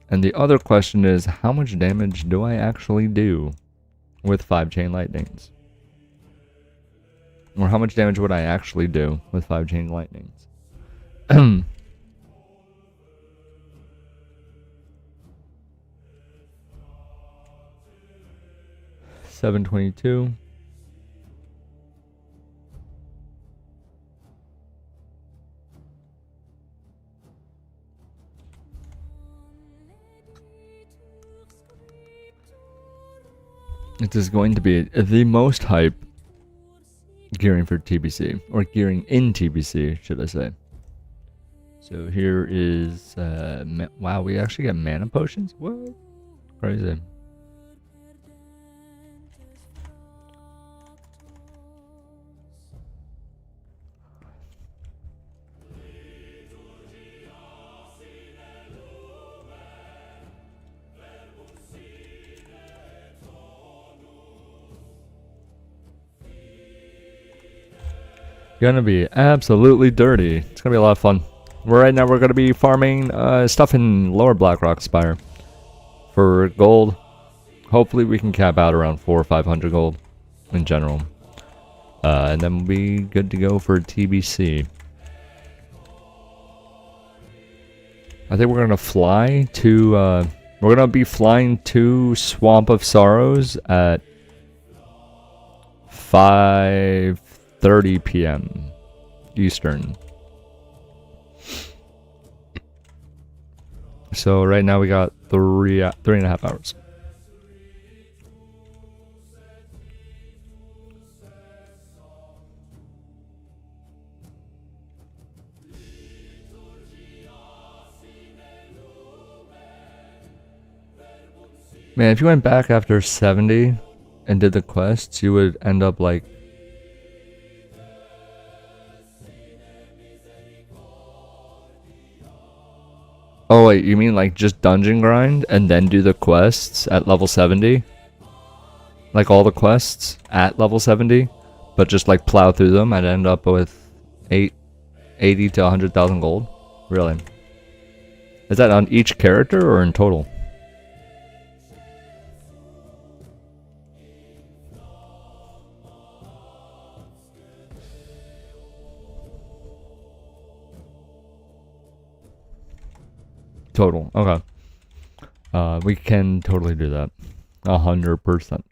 And the other question is, how much damage do I actually do with 5 chain lightnings? Or how much damage would I actually do with 5 chain lightnings? 722. It is going to be the most hype gearing for TBC, or gearing in TBC, should I say. So here is, wow, we actually get mana potions? What? Crazy. Gonna be absolutely dirty. It's gonna be a lot of fun. Right now we're gonna be farming stuff in Lower Blackrock Spire for gold. Hopefully we can cap out around 400 or 500 gold in general, and then we'll be good to go for TBC. I think we're gonna fly to. We're gonna be flying to Swamp of Sorrows at 5:30 p.m. Eastern. So right now we got 3.5 hours. Man, if you went back after 70 and did the quests, you would end up like... Oh wait, you mean like just dungeon grind and then do the quests at level 70? Like all the quests at level 70, but just like plow through them and end up with 80 to 100,000 gold? Really? Is that on each character or in total? Total, okay. We can totally do that. 100%.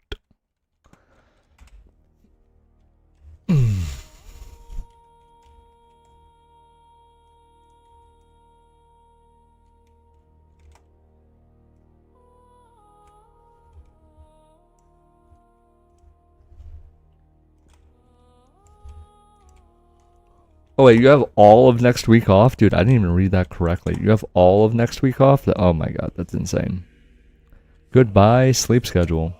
Oh wait, you have all of next week off? Dude, I didn't even read that correctly. You have all of next week off? Oh my god, that's insane. Goodbye, sleep schedule.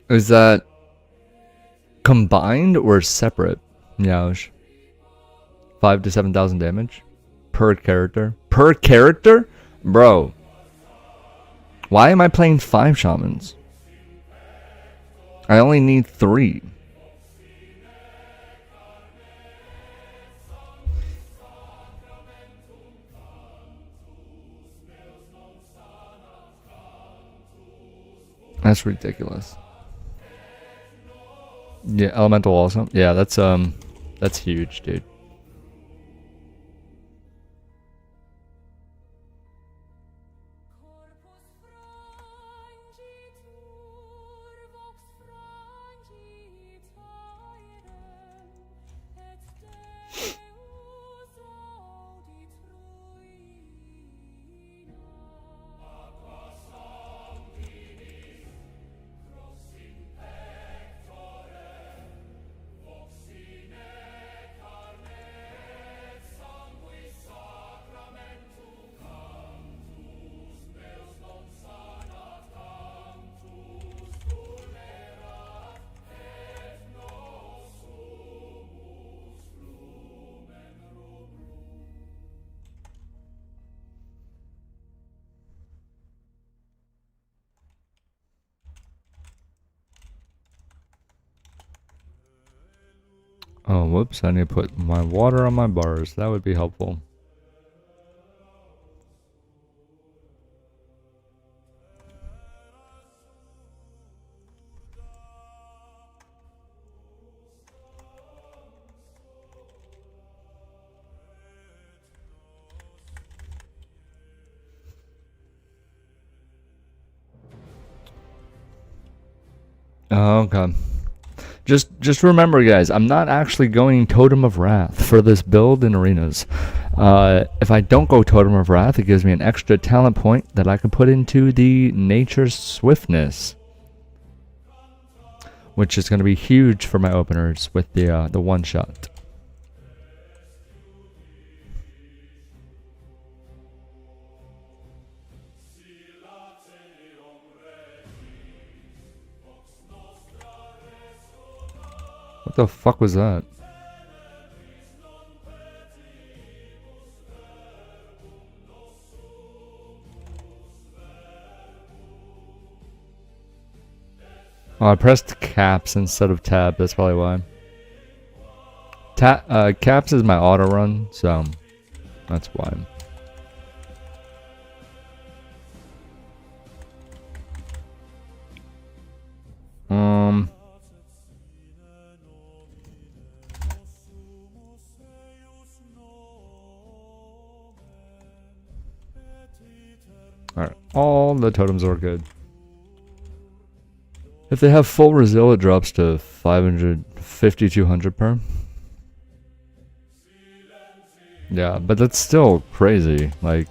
Is that combined or separate? Meowsh. 5 to 7,000 damage per character. Per character? Bro. Why am I playing 5 shamans? I only need 3. That's ridiculous. Yeah, elemental also. Yeah, that's huge, dude. Oh, whoops, I need to put my water on my bars. That would be helpful. Okay. Just remember, guys, I'm not actually going Totem of Wrath for this build in arenas. If I don't go Totem of Wrath, it gives me an extra talent point that I can put into the Nature's Swiftness, which is going to be huge for my openers with the one shot. What the fuck was that? Oh, I pressed caps instead of tab, that's probably why. Caps is my auto run, so that's why. Alright, all the totems are good. If they have full resil, it drops to 550, 200 per. Yeah, but that's still crazy. Like,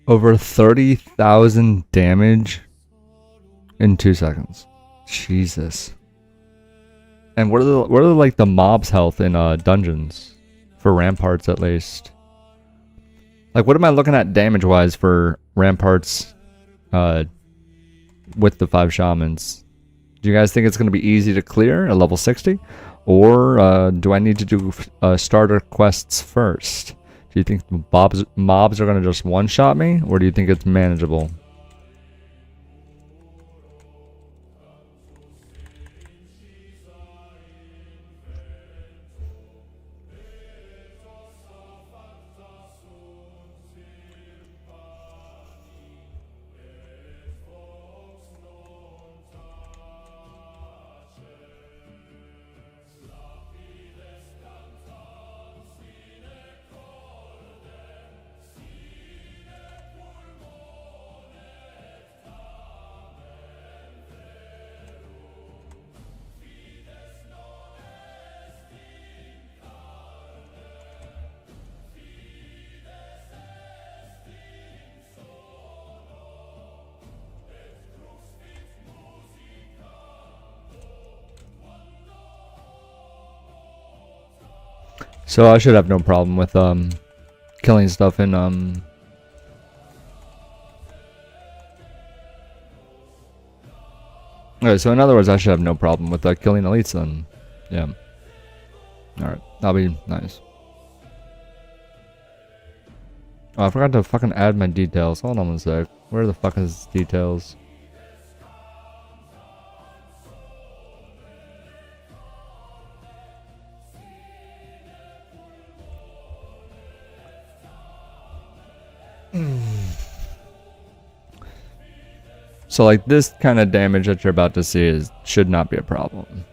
over 30,000 damage in 2 seconds. Jesus. And what are like the mob's health in dungeons for ramparts at least? Like, what am I looking at damage wise for ramparts with the 5 shamans? Do you guys think it's going to be easy to clear at level 60, or do I need to do starter quests first? Do you think the mobs are going to just one-shot me, or do you think it's manageable? So I should have no problem with killing stuff in Okay, so in other words, I should have no problem with killing elites then. Yeah. Alright, that'll be nice. Oh, I forgot to fucking add my details. Hold on one sec. Where the fuck is details? So like this kind of damage that you're about to see should not be a problem.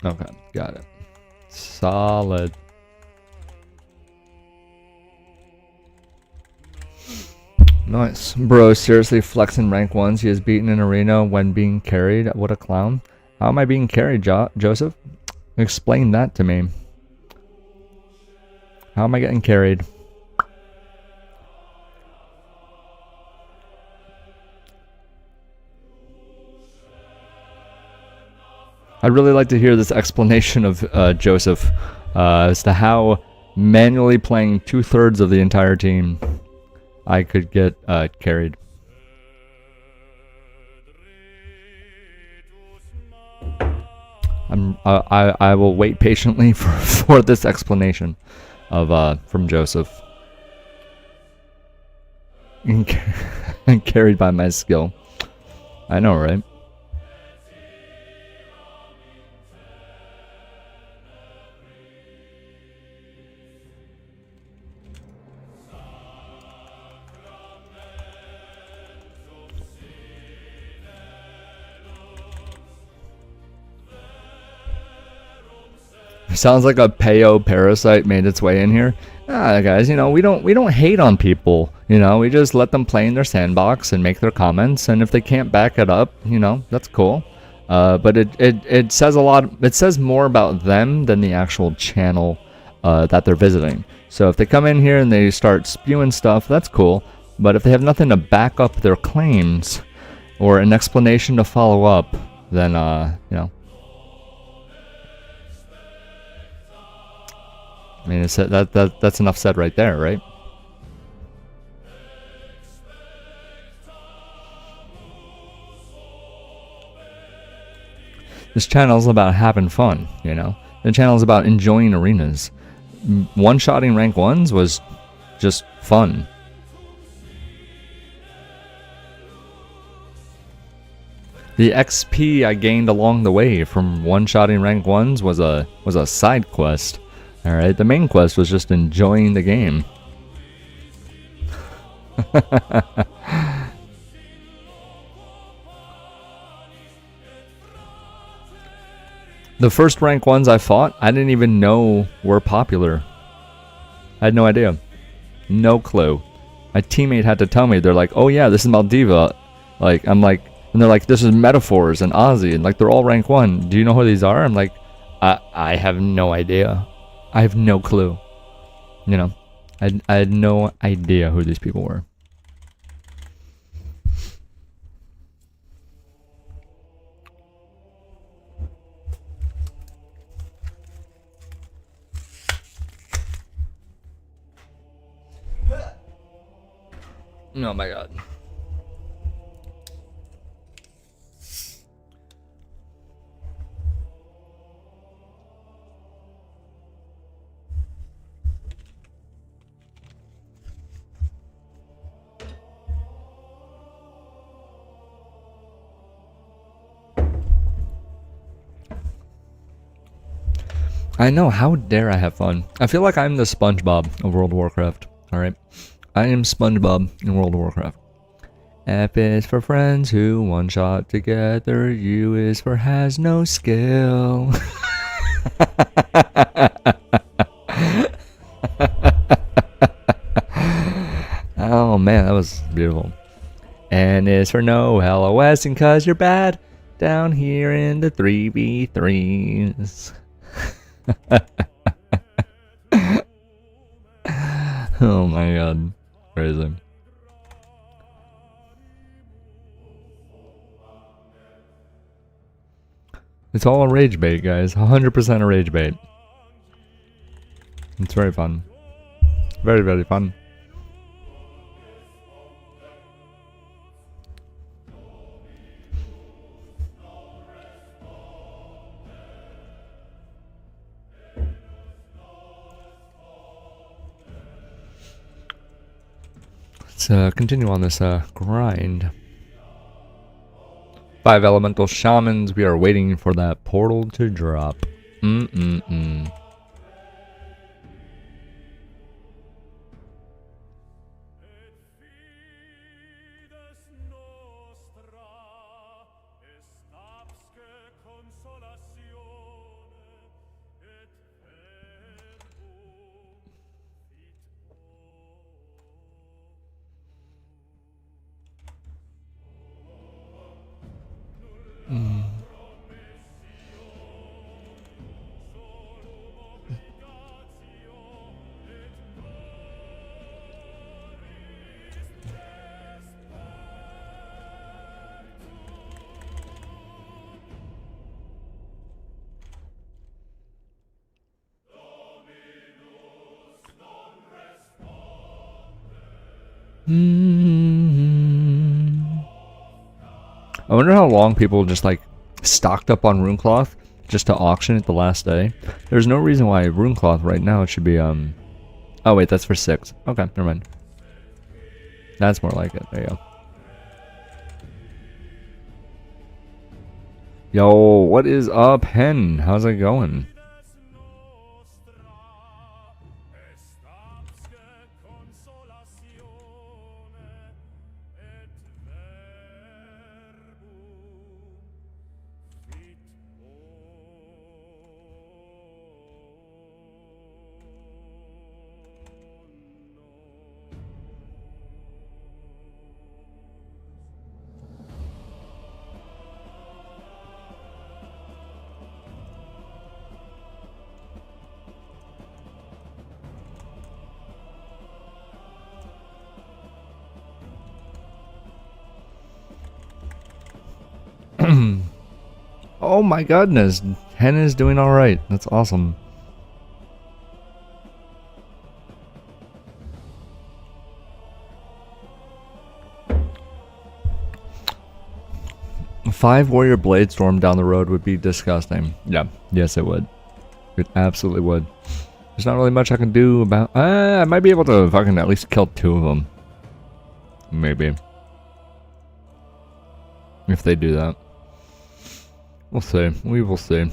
Okay, got it. Solid. Nice. Bro, seriously flexing rank 1s. He is beaten in arena when being carried. What a clown. How am I being carried, Joseph? Explain that to me. How am I getting carried? I'd really like to hear this explanation of Joseph as to how manually playing 2/3 of the entire team I could get carried. I will wait patiently for this explanation of from Joseph. Carried by my skill. I know, right? Sounds like a Peo parasite made its way in here. Ah, guys, you know, we don't hate on people. You know, we just let them play in their sandbox and make their comments, and if they can't back it up, you know, that's cool. But it says a lot. It says more about them than the actual channel that they're visiting. So if they come in here and they start spewing stuff, that's cool. But if they have nothing to back up their claims or an explanation to follow up, then you know. I mean, it's, that's enough said right there, right? This channel is about having fun, you know? The channel is about enjoying arenas. One-shotting rank 1s was just fun. The XP I gained along the way from one-shotting rank 1s was a side quest. Alright, the main quest was just enjoying the game. The first rank 1s I fought, I didn't even know were popular. I had no idea. No clue. My teammate had to tell me. They're like, oh yeah, this is Maldiva. Like, I'm like, and they're like, this is Metaphors and Ozzy, and like, they're all rank 1. Do you know who these are? I'm like, I have no idea. I have no clue. You know, I had no idea who these people were. Oh my god. I know, how dare I have fun? I feel like I'm the SpongeBob of World of Warcraft. Alright? I am SpongeBob in World of Warcraft. F is for friends who one-shot together. U is for has no skill. Oh man, that was beautiful. N is for no LOS and cause you're bad. Down here in the 3v3s. Oh my god. Crazy. It's all a rage bait, guys. 100% a rage bait. It's very fun. Very, very fun. Let's continue on this grind. 5 elemental shamans. We are waiting for that portal to drop. I wonder how long people just like stocked up on Runecloth just to auction it the last day. There's no reason why Runecloth right now it should be oh wait, that's for 6. Okay, never mind. That's more like it. There you go. Yo, what is up, Hen? How's it going? Oh my goodness, Hen is doing alright. That's awesome. A 5 Warrior Blade Storm down the road would be disgusting. Yeah, yes it would. It absolutely would. There's not really much I can do about... I might be able to fucking at least kill 2 of them. Maybe. If they do that. We'll see. We will see.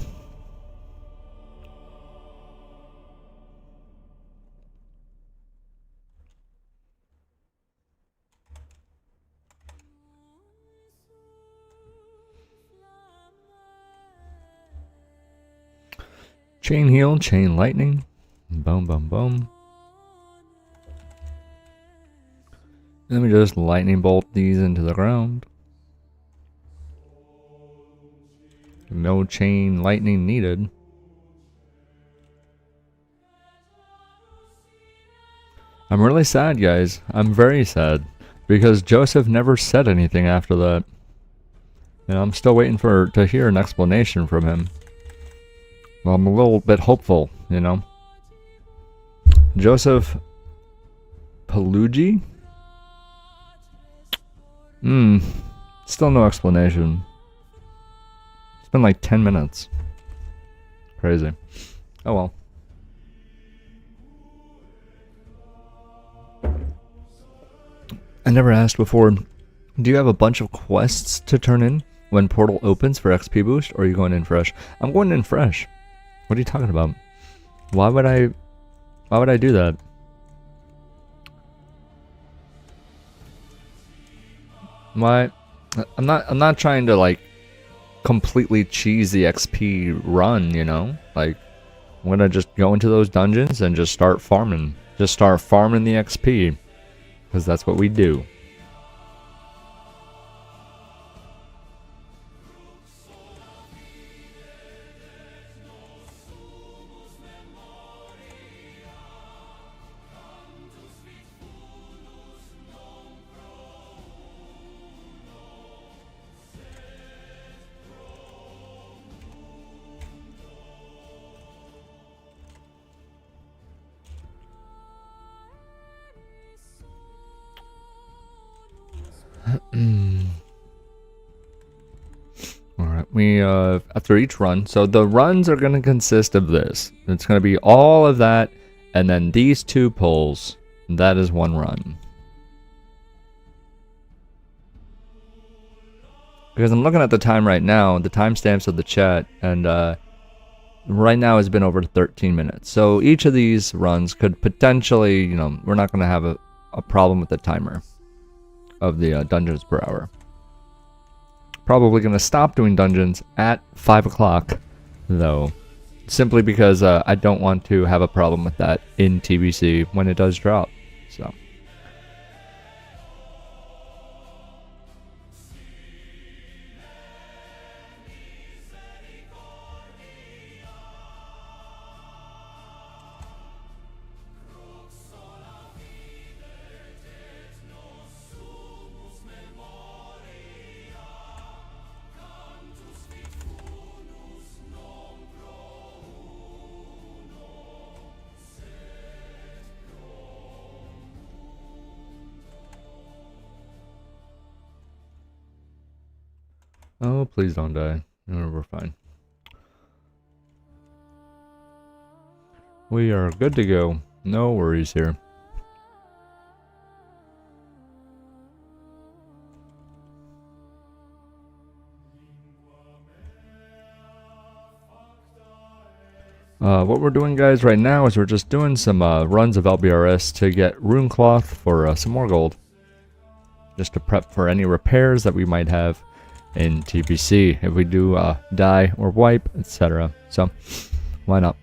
Chain heal, chain lightning. Boom, boom, boom. Let me just lightning bolt these into the ground. No chain lightning needed. I'm really sad, guys. I'm very sad. Because Joseph never said anything after that. And I'm still waiting to hear an explanation from him. Well, I'm a little bit hopeful, you know. Joseph Palugi? Still no explanation. It's been like 10 minutes. Crazy. Oh well. I never asked before, do you have a bunch of quests to turn in when Portal opens for XP boost, or are you going in fresh? I'm going in fresh. What are you talking about? Why would I do that? Why? I'm not trying to like completely cheese the XP run, you know? Like I'm gonna just go into those dungeons and just start farming. Just start farming the XP. Because that's what we do. Alright, we after each run, so the runs are gonna consist of this. It's gonna be all of that, and then these 2 pulls. That is 1 run. Because I'm looking at the time right now, the timestamps of the chat, and right now has been over 13 minutes. So each of these runs could potentially, you know, we're not gonna have a problem with the timer of the dungeons per hour. Probably gonna stop doing dungeons at 5 o'clock, though, simply because I don't want to have a problem with that in TBC when it does drop. So. Oh, please don't die. No, we're fine. We are good to go. No worries here. What we're doing, guys, right now is we're just doing some runs of LBRS to get rune cloth for some more gold. Just to prep for any repairs that we might have in TBC if we do die or wipe, etc. So, why not?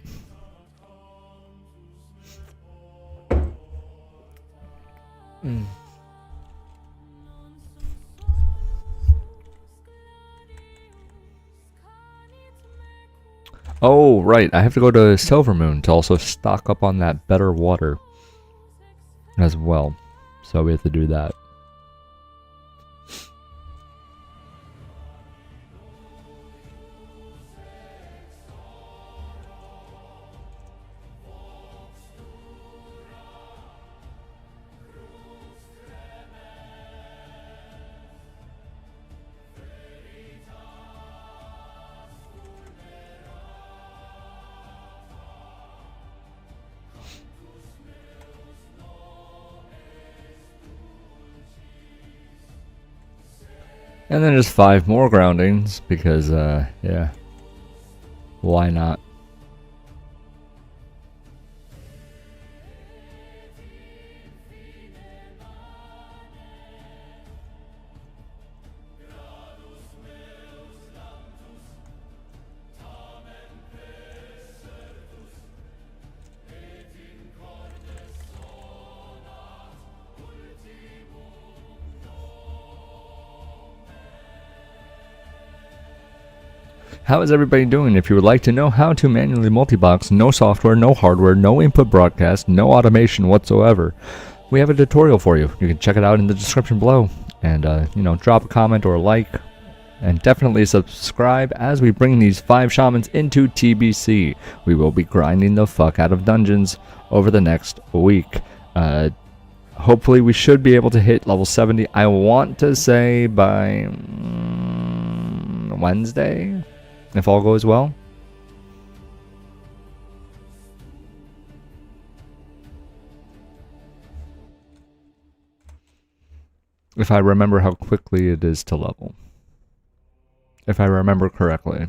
Oh, right. I have to go to Silvermoon to also stock up on that better water as well. So we have to do that. And then just 5 more groundings because, yeah, why not? How is everybody doing? If you would like to know how to manually multibox, no software, no hardware, no input broadcast, no automation whatsoever, we have a tutorial for you. You can check it out in the description below. And, you know, drop a comment or a like. And definitely subscribe as we bring these 5 shamans into TBC. We will be grinding the fuck out of dungeons over the next week. Hopefully we should be able to hit level 70. I want to say by Wednesday, if all goes well. If I remember how quickly it is to level. If I remember correctly.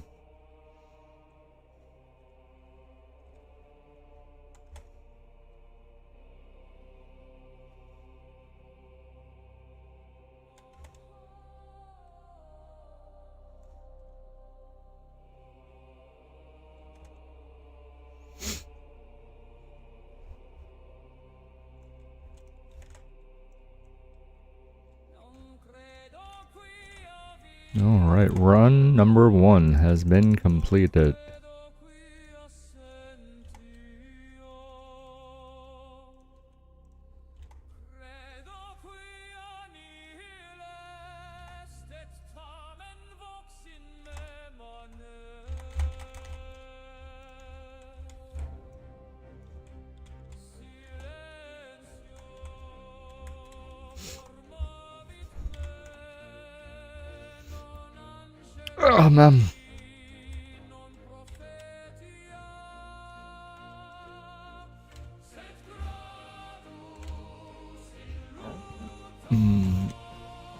Alright, run number 1 has been completed. Oh man.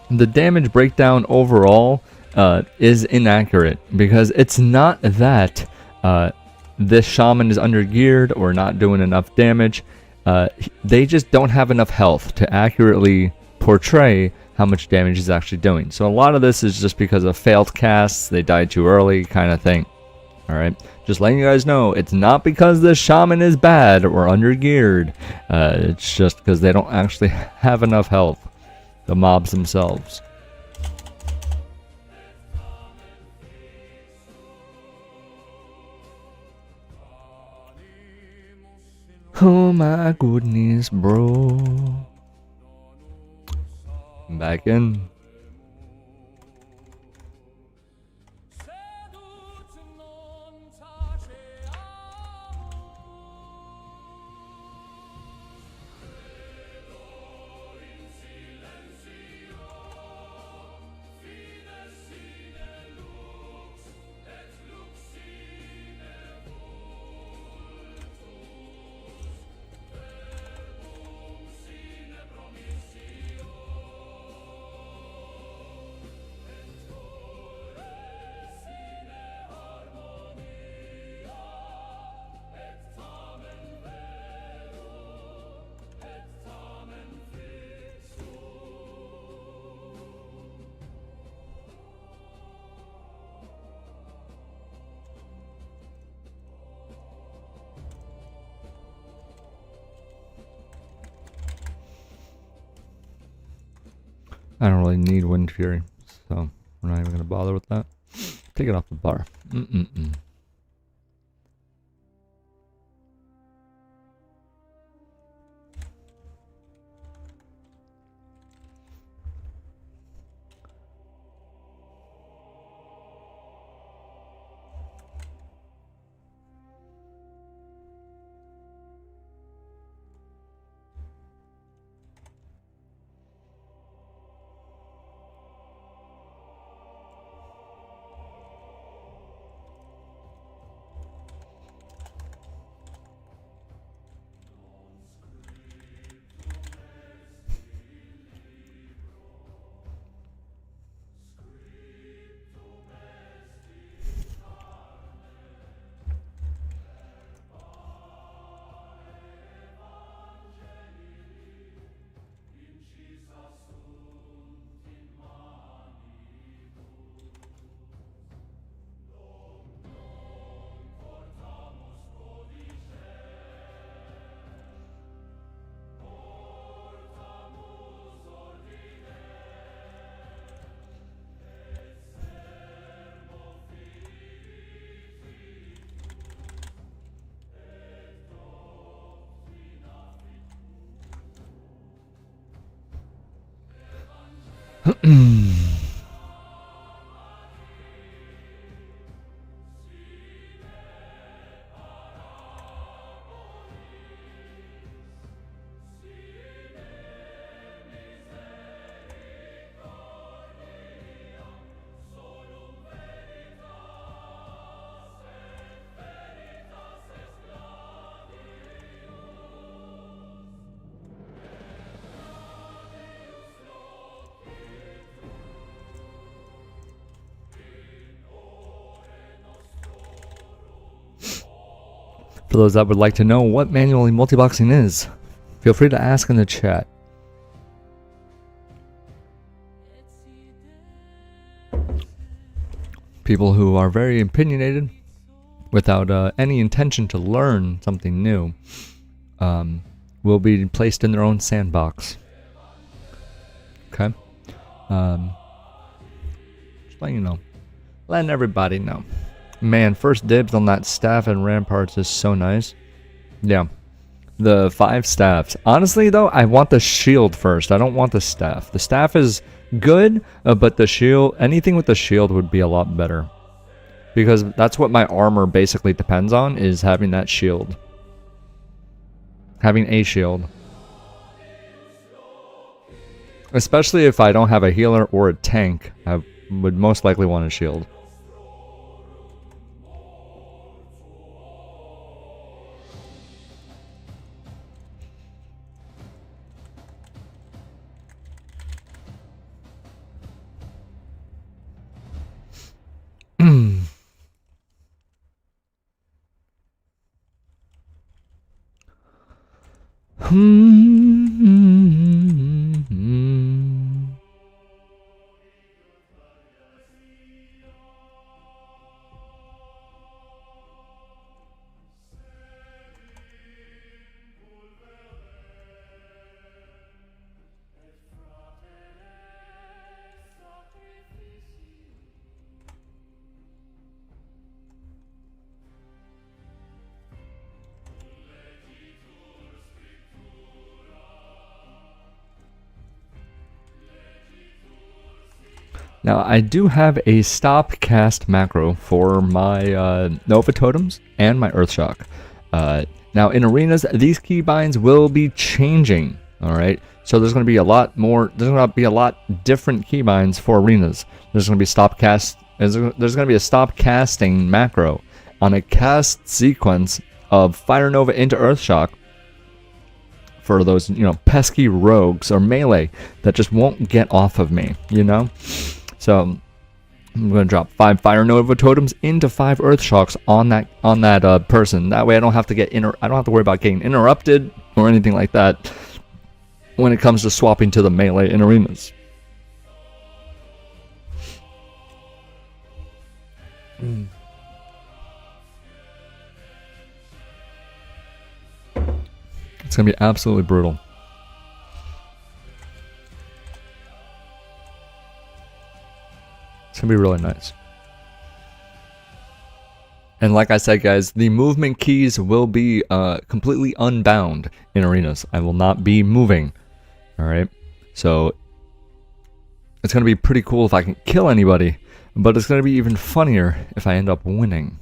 The damage breakdown overall is inaccurate because it's not that this shaman is undergeared or not doing enough damage. They just don't have enough health to accurately portray how much damage he's actually doing. So a lot of this is just because of failed casts, they died too early kind of thing. Alright, just letting you guys know, it's not because the shaman is bad or undergeared. It's just because they don't actually have enough health, the mobs themselves. Oh my goodness, bro. Back in. I don't really need Wind Fury, so we're not even going to bother with that. Take it off the bar. For those that would like to know what manually multiboxing is, feel free to ask in the chat. People who are very opinionated, without any intention to learn something new, will be placed in their own sandbox. Okay? Just letting you know. Letting everybody know. Man, first dibs on that staff and ramparts is so nice. Yeah. The 5 staffs. Honestly, though, I want the shield first. I don't want the staff. The staff is good, but the shield, anything with the shield would be a lot better. Because that's what my armor basically depends on, is having that shield. Having a shield. Especially if I don't have a healer or a tank, I would most likely want a shield. Now, I do have a stop cast macro for my Nova Totems and my Earthshock. Now, in arenas, these keybinds will be changing, alright? So there's going to be a lot more, there's going to be a lot different keybinds for arenas. There's going to be there's going to be a stop casting macro on a cast sequence of Fire Nova into Earthshock for those, you know, pesky rogues or melee that just won't get off of me, you know? So I'm going to drop 5 Fire Nova Totems into 5 Earthshocks on that person. That way I don't have to I don't have to worry about getting interrupted or anything like that when it comes to swapping to the melee in arenas. It's going to be absolutely brutal. gonna be really nice. And like I said, guys, the movement keys will be completely unbound in arenas. I will not be moving. Alright? So, it's going to be pretty cool if I can kill anybody, but it's going to be even funnier if I end up winning.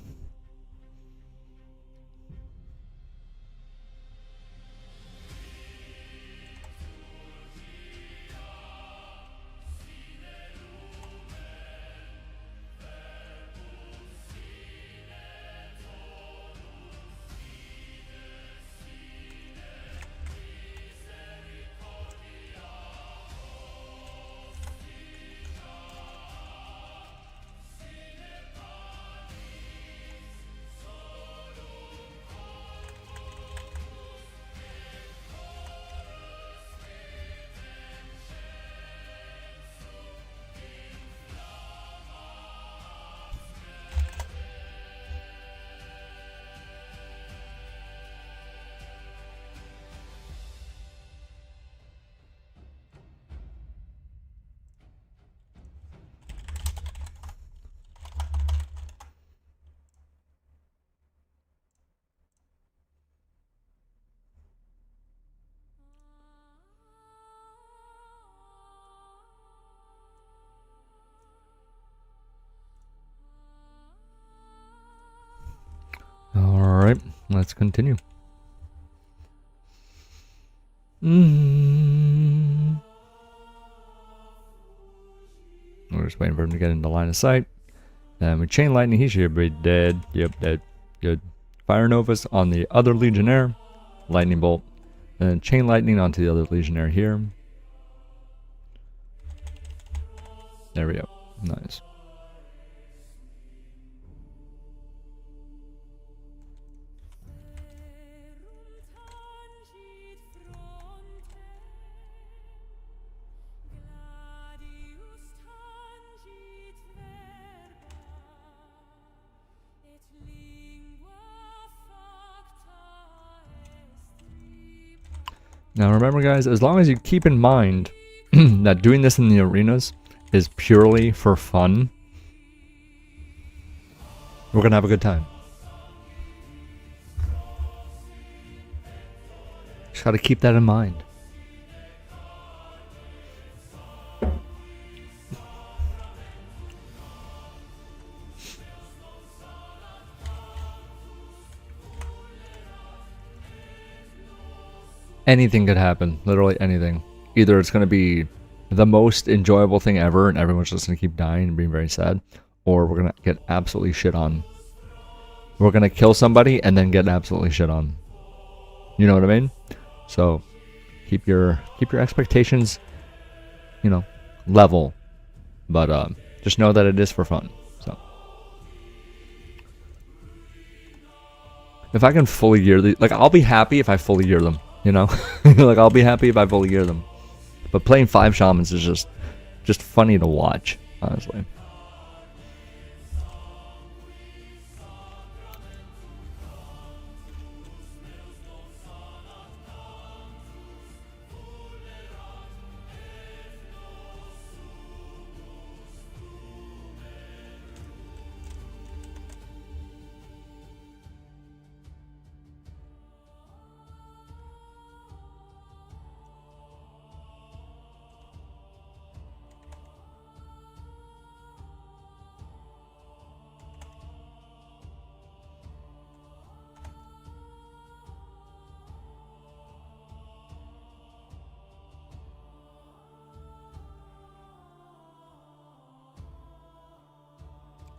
Alright, let's continue. We're just waiting for him to get into line of sight. And we chain lightning, he should be dead. Yep, dead. Good. Fire Novus on the other Legionnaire. Lightning bolt. And then chain lightning onto the other Legionnaire here. There we go. Nice. Now remember, guys, as long as you keep in mind that doing this in the arenas is purely for fun, we're gonna have a good time. Just gotta keep that in mind. Anything could happen, literally anything. Either it's going to be the most enjoyable thing ever and everyone's just going to keep dying and being very sad, or we're going to get absolutely shit on. We're going to kill somebody and then get absolutely shit on. You know what I mean? So keep your expectations, you know, level, but just know that it is for fun. So if I can fully gear these, like, I'll be happy if I fully gear them. You know, like, I'll be happy if I fully gear them. But playing 5 Shamans is just funny to watch, honestly.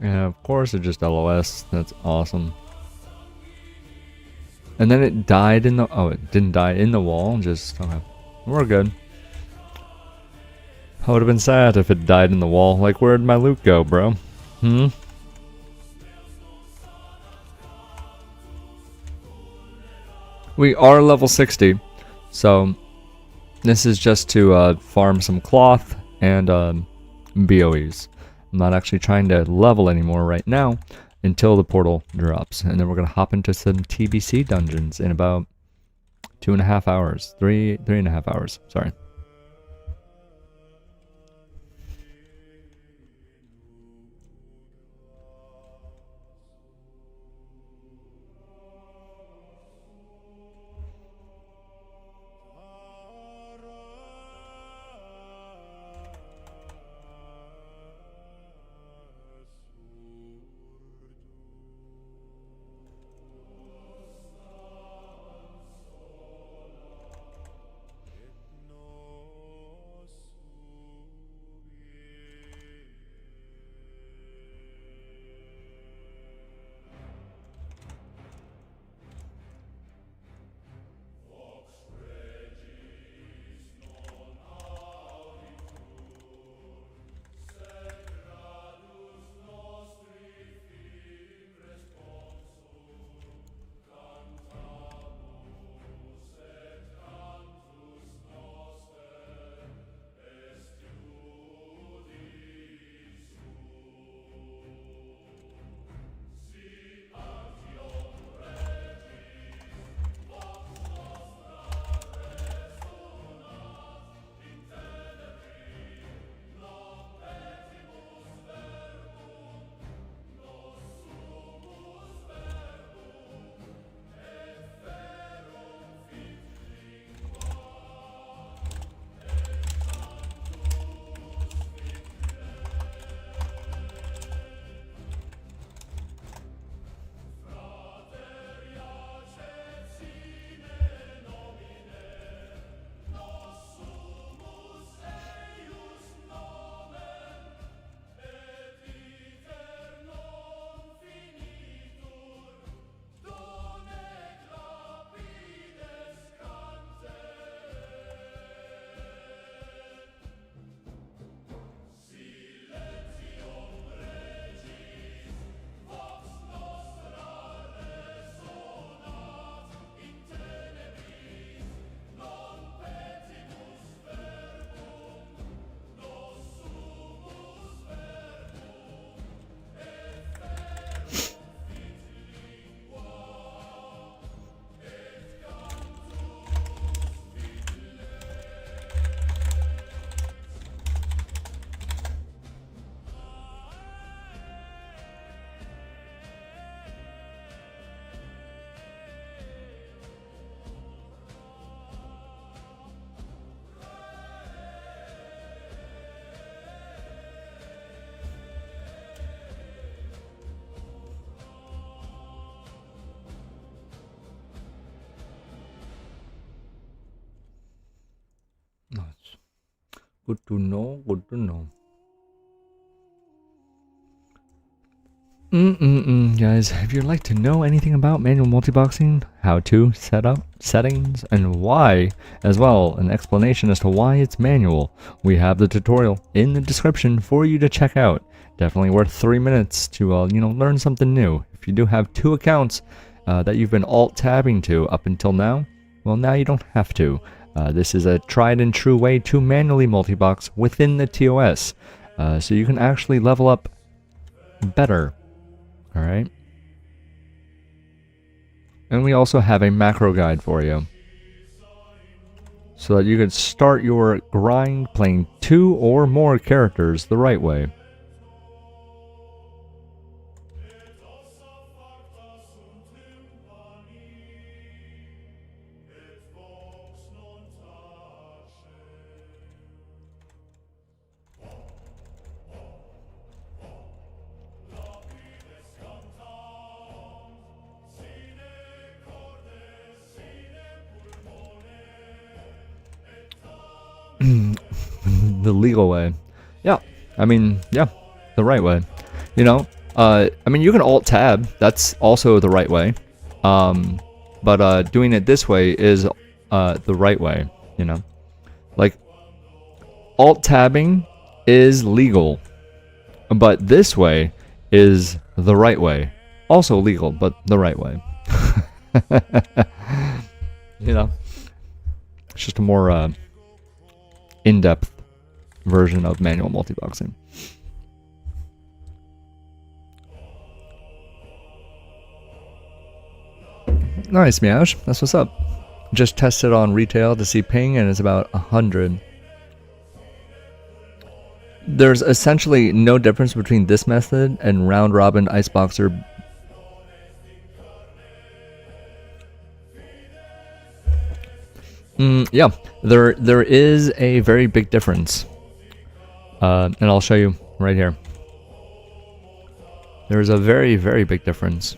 Yeah, of course it just LOS. That's awesome. And then it died in the... Oh, it didn't die in the wall. Just... Okay. We're good. I would have been sad if it died in the wall. Like, where'd my loot go, bro? We are level 60. So, this is just to farm some cloth and BOEs. I'm not actually trying to level anymore right now until the portal drops. And then we're going to hop into some TBC dungeons in about 2.5 hours. 3.5 hours. Sorry. Nice. Good to know, good to know. Guys, if you'd like to know anything about manual multiboxing, how to set up, settings, and why, as well, an explanation as to why it's manual, we have the tutorial in the description for you to check out. Definitely worth 3 minutes to, learn something new. If you do have 2 accounts that you've been alt-tabbing to up until now, well, now you don't have to. This is a tried and true way to manually multibox within the TOS, so you can actually level up better. Alright. And we also have a macro guide for you, so that you can start your grind playing 2 or more characters the right way. The legal way. Yeah. I mean, yeah. The right way. You know? I mean, you can alt-tab. That's also the right way. But doing it this way is the right way. You know? Like, alt-tabbing is legal. But this way is the right way. Also legal, but the right way. You know? It's just a more in-depth version of manual multiboxing. Nice, Meowsh. That's what's up. Just tested on retail to see ping, and it's about 100. There's essentially no difference between this method and round-robin Iceboxer. Yeah, there is a very big difference. And I'll show you right here. There's a very, very big difference.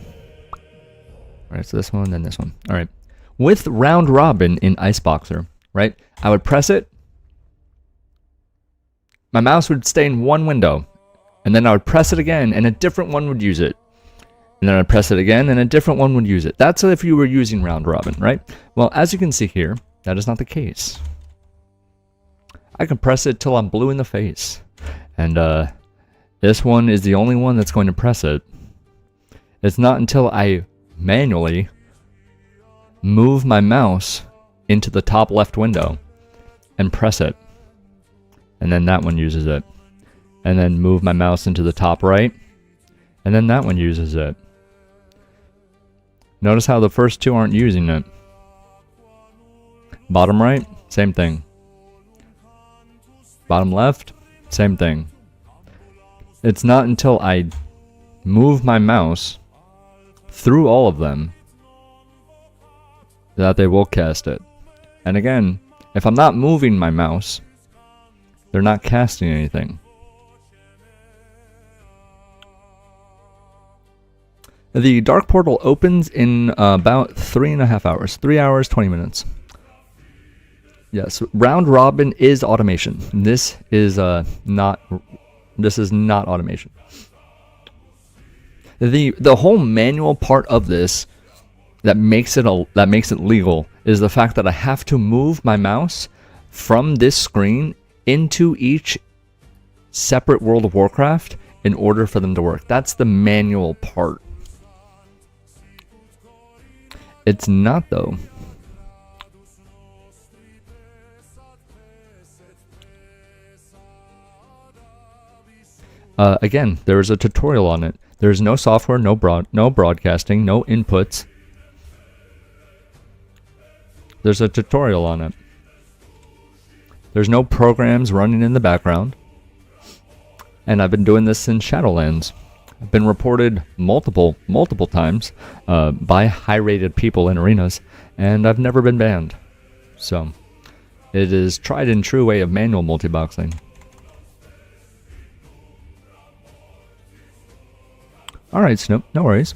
Alright, so this one, then this one. Alright. With round robin in Iceboxer, right? I would press it. My mouse would stay in one window. And then I would press it again, and a different one would use it. And then I'd press it again, and a different one would use it. That's if you were using round robin, right? Well, as you can see here, that is not the case. I can press it till I'm blue in the face. And this one is the only one that's going to press it. It's not until I manually move my mouse into the top left window and press it. And then that one uses it. And then move my mouse into the top right. And then that one uses it. Notice how the first 2 aren't using it. Bottom right, same thing. Bottom left, same thing. It's not until I move my mouse through all of them that they will cast it. And again, if I'm not moving my mouse, they're not casting anything. The Dark Portal opens in about 3.5 hours. 3 hours, 20 minutes. Yes, round robin is automation. This is not automation. The whole manual part of this that makes it legal is the fact that I have to move my mouse from this screen into each separate World of Warcraft in order for them to work. That's the manual part. It's not though. Again, there is a tutorial on it. There's no software, no broadcasting, no inputs. There's a tutorial on it. There's no programs running in the background. And I've been doing this since Shadowlands. I've been reported multiple times by high-rated people in arenas, and I've never been banned. So, it is tried and true way of manual multiboxing. Alright, Snoop, no worries.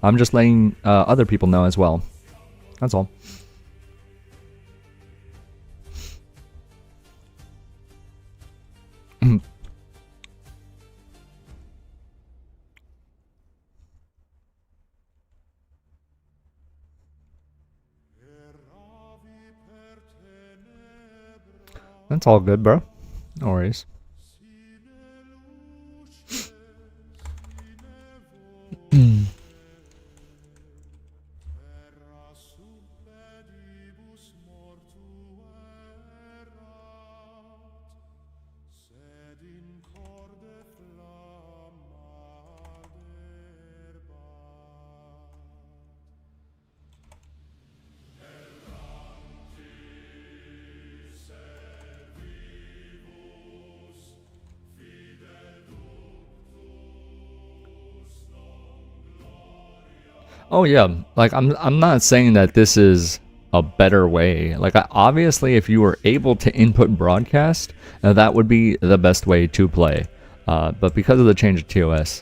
I'm just letting other people know as well. That's all. That's all good, bro. No worries. Oh yeah, like I'm not saying that this is a better way. Like obviously, if you were able to input broadcast, that would be the best way to play. But because of the change of TOS,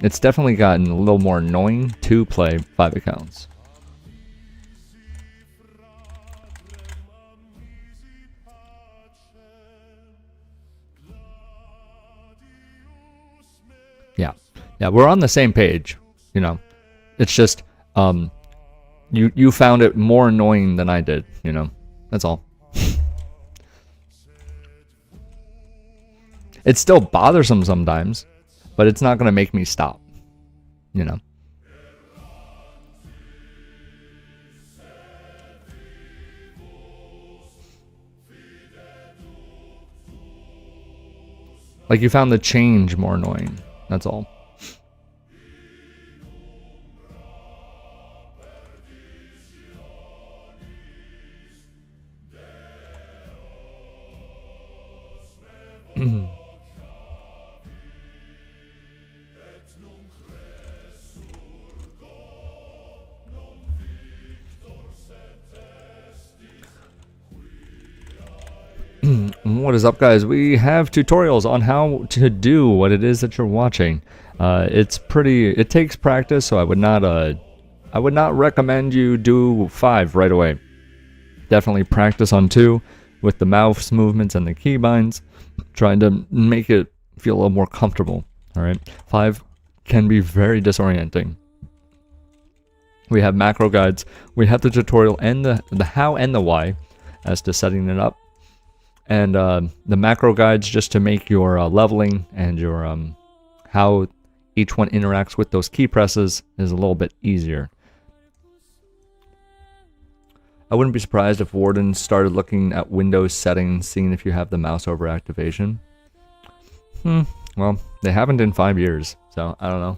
it's definitely gotten a little more annoying to play 5 accounts. Yeah, we're on the same page. You know, it's just you found it more annoying than I did. You know, that's all. It's still bothersome sometimes, but it's not gonna make me stop. You know. Like you found the change more annoying. That's all. What is up, guys? We have tutorials on how to do what it is that you're watching. It takes practice, so I would not recommend you do 5 right away. Definitely practice on 2 with the mouse movements and the keybinds, trying to make it feel a little more comfortable. All right, 5 can be very disorienting. We have macro guides, we have the tutorial and the how and the why as to setting it up, and the macro guides just to make your leveling and your how each one interacts with those key presses is a little bit easier. I wouldn't be surprised if Warden started looking at Windows settings, seeing if you have the mouse over activation. Well, they haven't in 5 years, so I don't know.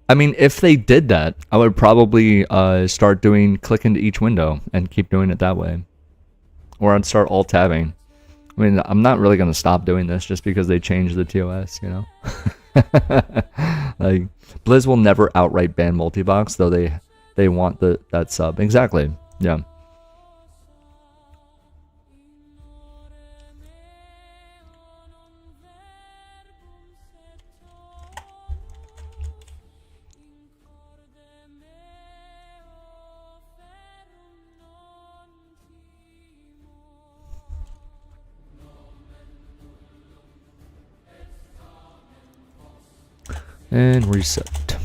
I mean, if they did that, I would probably start doing click into each window and keep doing it that way. Or I'd start alt-tabbing. I mean, I'm not really going to stop doing this just because they changed the TOS, you know? Like, Blizz will never outright ban Multibox, though they want that sub. Exactly, yeah. And reset.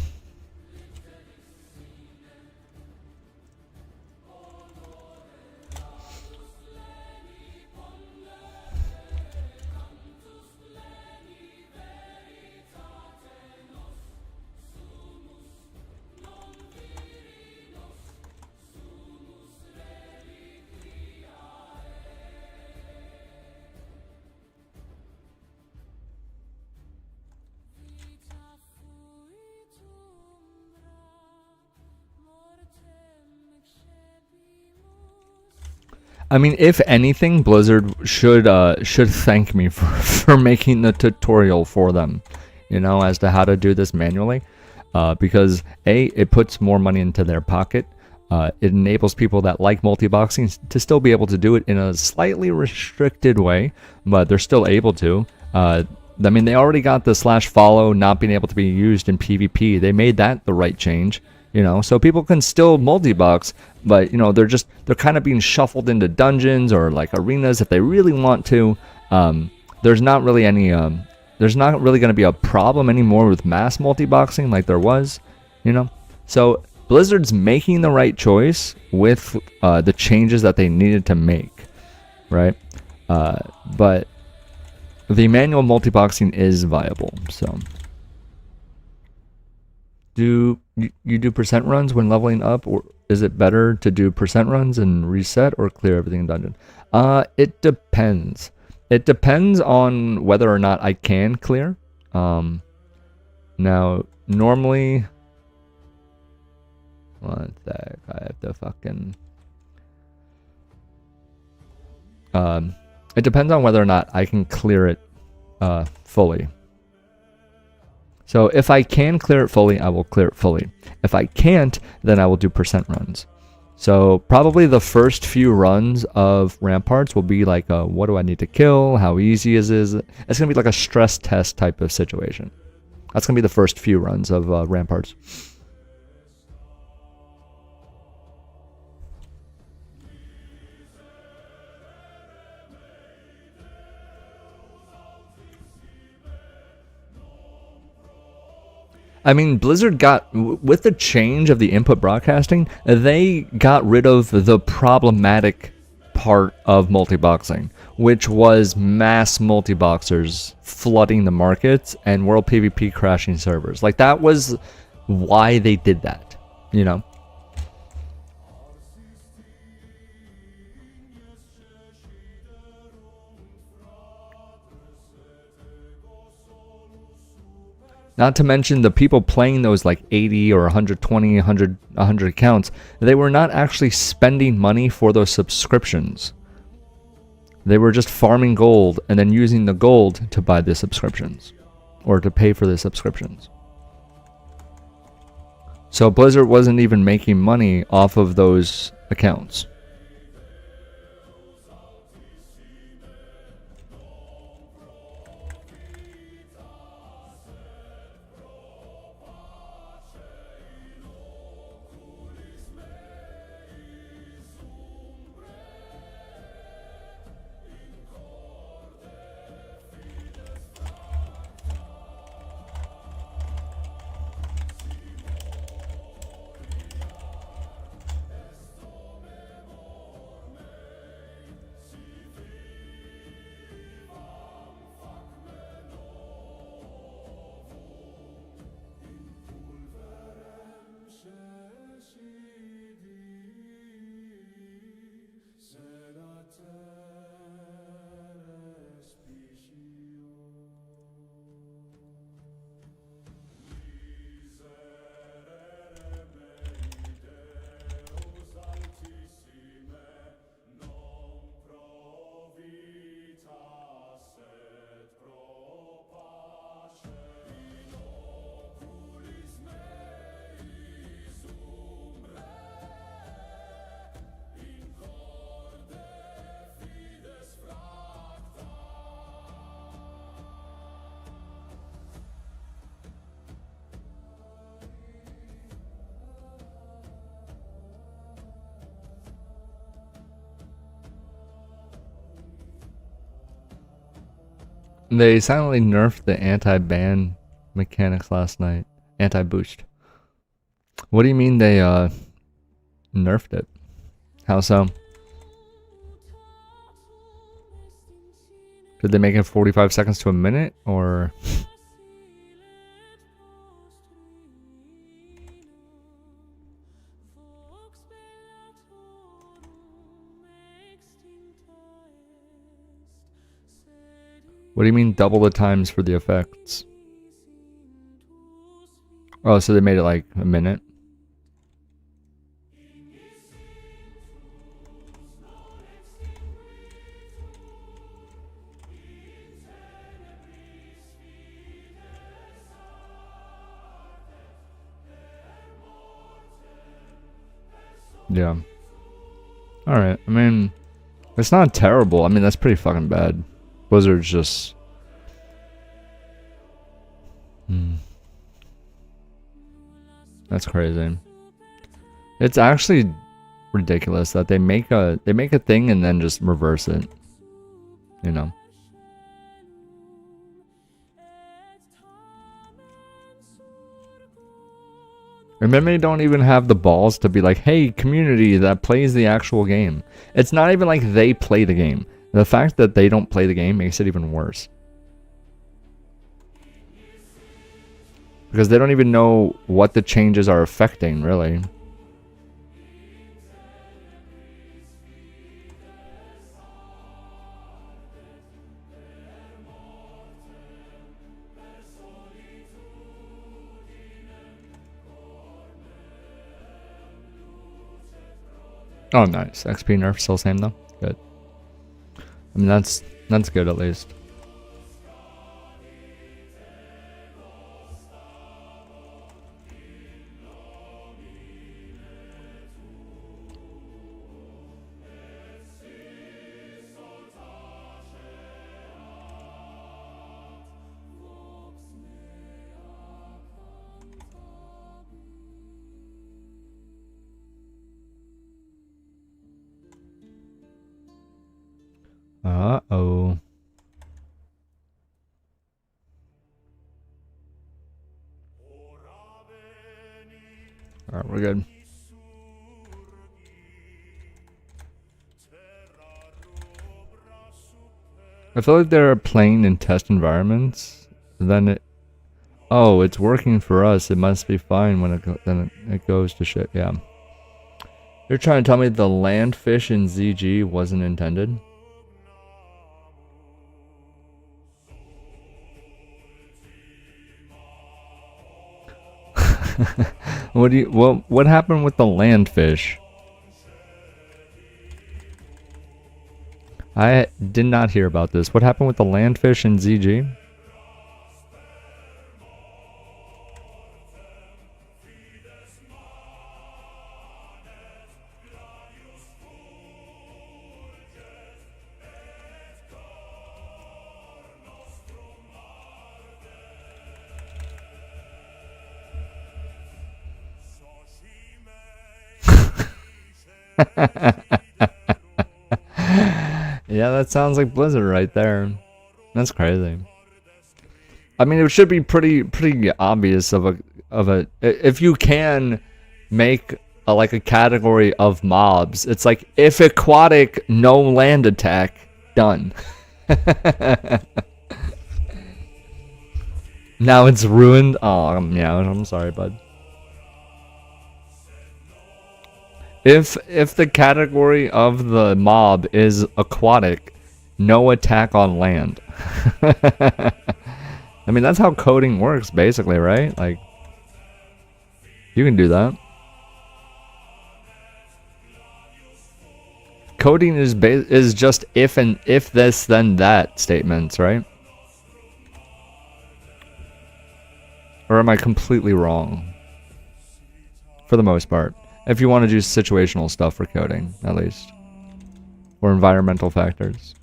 I mean, if anything, Blizzard should thank me for making the tutorial for them, you know, as to how to do this manually, because it puts more money into their pocket. It enables people that like multiboxing to still be able to do it in a slightly restricted way, but they're still able to. I mean, they already got the /follow not being able to be used in PvP. They made that the right change. You know, so people can still multi-box, but you know, they're kind of being shuffled into dungeons or like arenas if they really want to. There's not really going to be a problem anymore with mass multi-boxing like there was, you know. So Blizzard's making the right choice with the changes that they needed to make, right? But the manual multiboxing is viable. So, do you do percent runs when leveling up, or is it better to do percent runs and reset, or clear everything in dungeon? It depends. It depends on whether or not I can clear. Now, normally, one sec, I have to fucking. It depends on whether or not I can clear it fully. So if I can clear it fully, I will clear it fully. If I can't, then I will do percent runs. So probably the first few runs of Ramparts will be like, what do I need to kill? How easy is it? It's going to be like a stress test type of situation. That's going to be the first few runs of Ramparts. I mean, Blizzard got, with the change of the input broadcasting, they got rid of the problematic part of multiboxing, which was mass multiboxers flooding the markets and World PvP crashing servers. Like, that was why they did that, you know? Not to mention the people playing those like 80 or 120, 100 accounts, they were not actually spending money for those subscriptions. They were just farming gold and then using the gold to buy the subscriptions or to pay for the subscriptions. So Blizzard wasn't even making money off of those accounts. They silently nerfed the anti-ban mechanics last night. Anti-boost. What do you mean they nerfed it? How so? Did they make it 45 seconds to a minute, or? What do you mean double the times for the effects? Oh, so they made it like a minute? Yeah. Alright, I mean, it's not terrible. I mean, that's pretty fucking bad. Blizzard's just... That's crazy. It's actually ridiculous that they make a thing and then just reverse it. You know. It And then they don't even have the balls to be like, hey, community that plays the actual game. It's not even like they play the game. The fact that they don't play the game makes it even worse. Because they don't even know what the changes are affecting, really. Oh, nice. XP nerf still same though. Good. I mean, that's good at least. Uh-oh. Alright, we're good. I feel like they're playing in test environments. Then it... Oh, it's working for us. It must be fine when it goes to shit. Yeah. You're trying to tell me the landfish in ZG wasn't intended? What happened with the landfish? I did not hear about this. What happened with the landfish in ZG? Yeah, that sounds like Blizzard right there. That's crazy. I mean, it should be pretty obvious of a if you can make like a category of mobs. It's like if aquatic, no land attack, done. Now it's ruined. Oh, yeah, I'm sorry, bud. If the category of the mob is aquatic, no attack on land. I mean, that's how coding works, basically, right? Like, you can do that. Coding is just if and if this then that statements, right? Or am I completely wrong? For the most part. If you want to do situational stuff for coding, at least. Or environmental factors.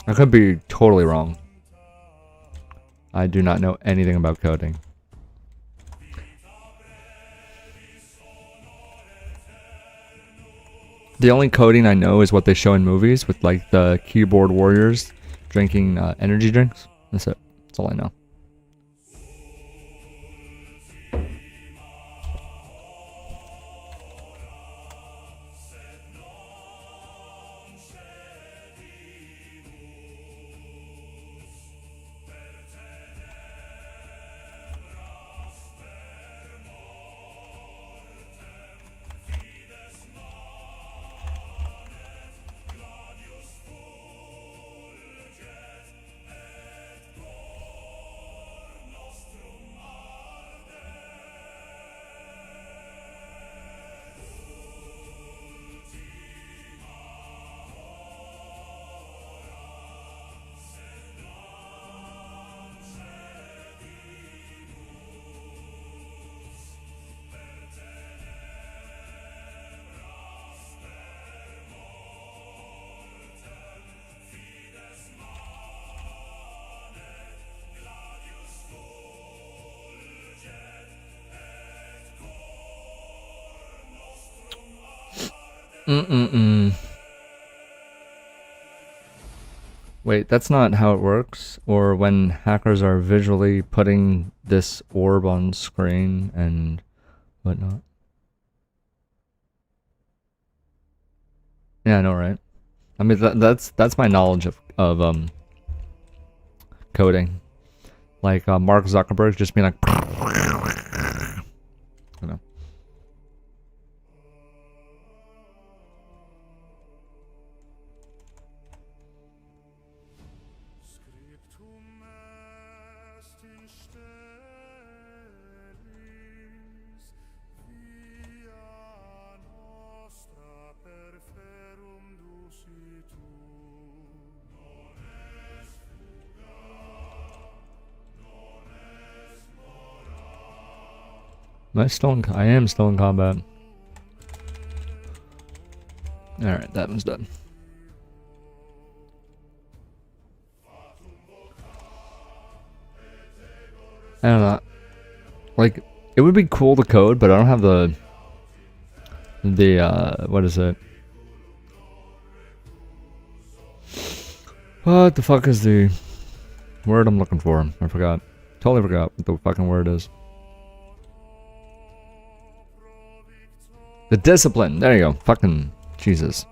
I could be totally wrong. I do not know anything about coding. The only coding I know is what they show in movies with like the keyboard warriors drinking energy drinks. That's it. That's all I know. Wait, that's not how it works? Or when hackers are visually putting this orb on screen and whatnot? Yeah, I know, right? I mean, that's my knowledge of coding. Like Mark Zuckerberg just being like, you know. I am still in combat. Alright, that one's done. I don't know. Like, it would be cool to code, but I don't have the what is it? What the fuck is the word I'm looking for? I forgot. Totally forgot what the fucking word is. The discipline. There you go. Fucking Jesus.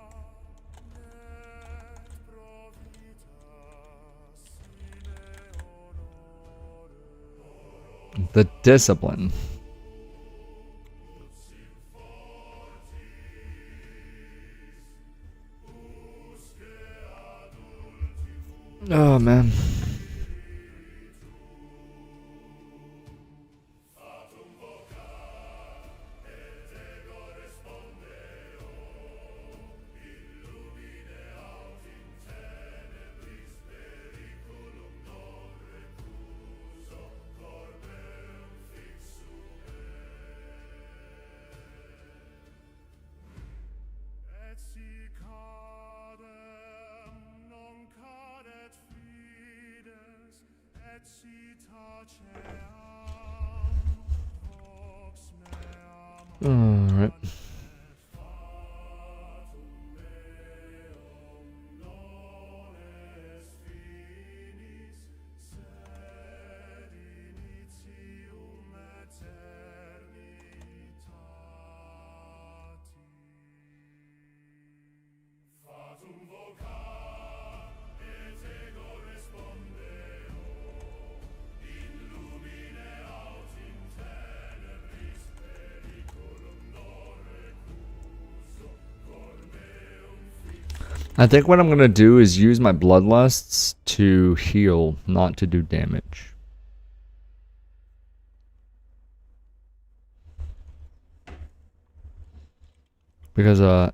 The discipline. Oh, man. Alright. I think what I'm gonna do is use my bloodlusts to heal, not to do damage. Because I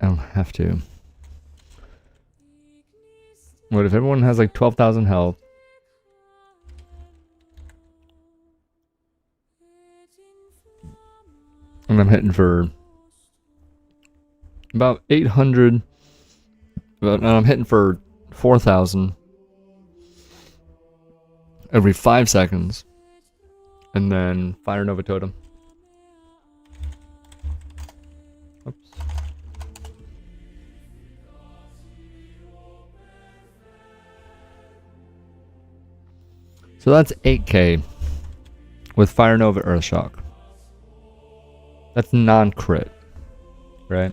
don't have to. What if everyone has like 12,000 health? And I'm hitting for about 800. But I'm hitting for 4,000 every 5 seconds. And then Fire Nova Totem. Oops. So that's 8k with Fire Nova Earthshock. That's non-crit, right?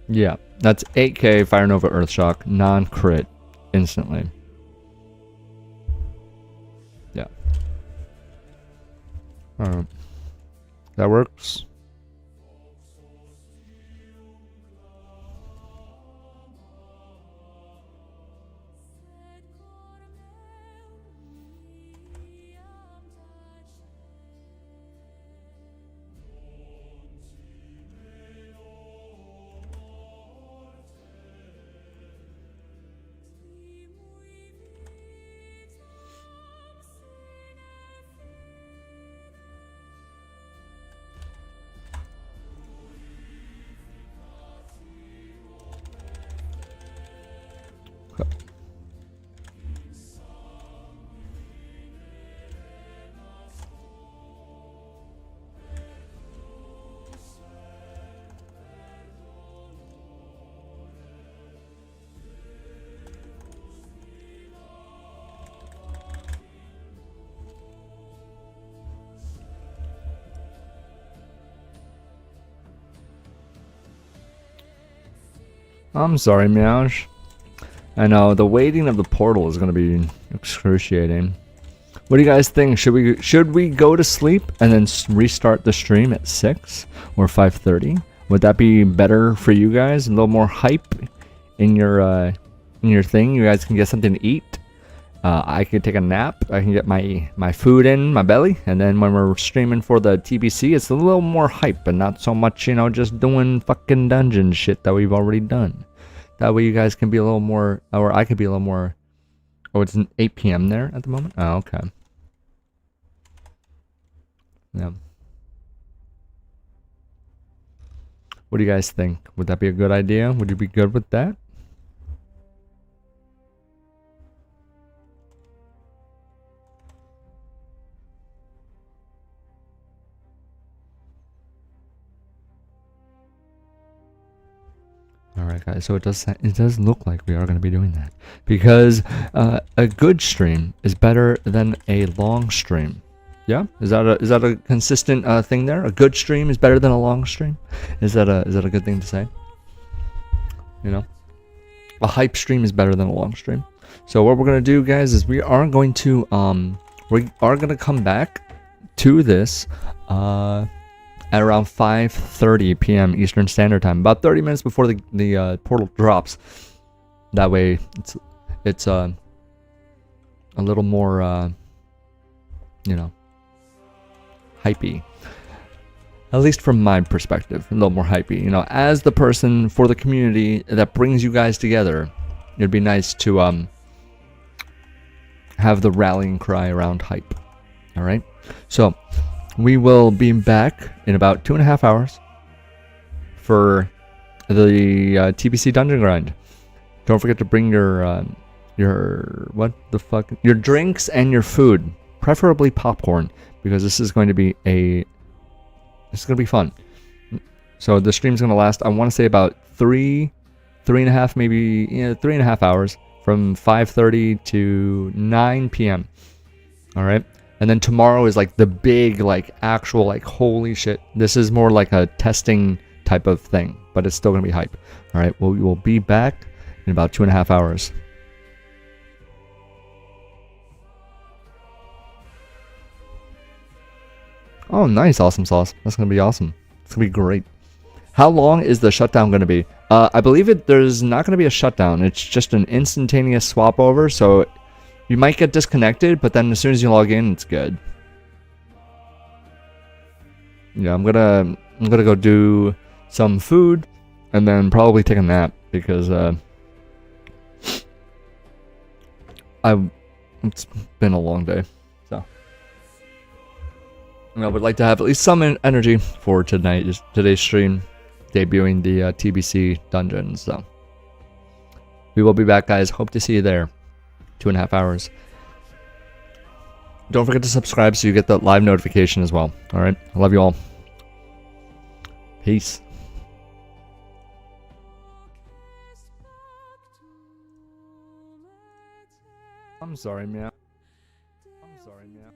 Yeah, that's 8k Fire Nova Earthshock, non-crit, instantly. Yeah. Alright. That works. I'm sorry, Meowsh. I know, the waiting of the portal is going to be excruciating. What do you guys think? Should we go to sleep and then restart the stream at 6 or 5:30? Would that be better for you guys? A little more hype in your thing. You guys can get something to eat. I can take a nap. I can get my food in my belly, and then when we're streaming for the TBC, it's a little more hype and not so much, you know, just doing fucking dungeon shit that we've already done. That way, you guys can be a little more, or I could be a little more. Oh, it's 8 p.m. there at the moment? Oh, okay. Yeah. What do you guys think? Would that be a good idea? Would you be good with that? Alright guys, so it does look like we are going to be doing that. Because a good stream is better than a long stream. Yeah? Is that a consistent thing there? A good stream is better than a long stream? Is that a good thing to say? You know? A hype stream is better than a long stream. So what we're going to do, guys, is we are going to come back to this at around 5:30 p.m. Eastern Standard Time, about 30 minutes before the portal drops. That way, it's a little more, you know, hypey. At least from my perspective, a little more hypey. You know, as the person for the community that brings you guys together, it'd be nice to have the rallying cry around hype. All right, so. We will be back in about 2.5 hours for the TBC dungeon grind. Don't forget to bring your drinks and your food, preferably popcorn, because this is going to be fun. So the stream's going to last, I want to say, about 3.5, maybe 3.5 hours, from 5:30 to 9 p.m. All right. And then tomorrow is like the big, like actual, like holy shit. This is more like a testing type of thing, but it's still gonna be hype. All right, well, we will be back in about 2.5 hours. Oh, nice, awesome sauce. That's gonna be awesome. It's gonna be great. How long is the shutdown gonna be? I believe there's not gonna be a shutdown. It's just an instantaneous swap over. So. You might get disconnected, but then as soon as you log in, it's good. Yeah, I'm gonna go do some food, and then probably take a nap because it's been a long day. So I would like to have at least some energy for today's stream, debuting the TBC dungeons. So we will be back, guys. Hope to see you there. 2.5 hours. Don't forget to subscribe so you get the live notification as well. Alright? I love you all. Peace. I'm sorry, man. I'm sorry, man.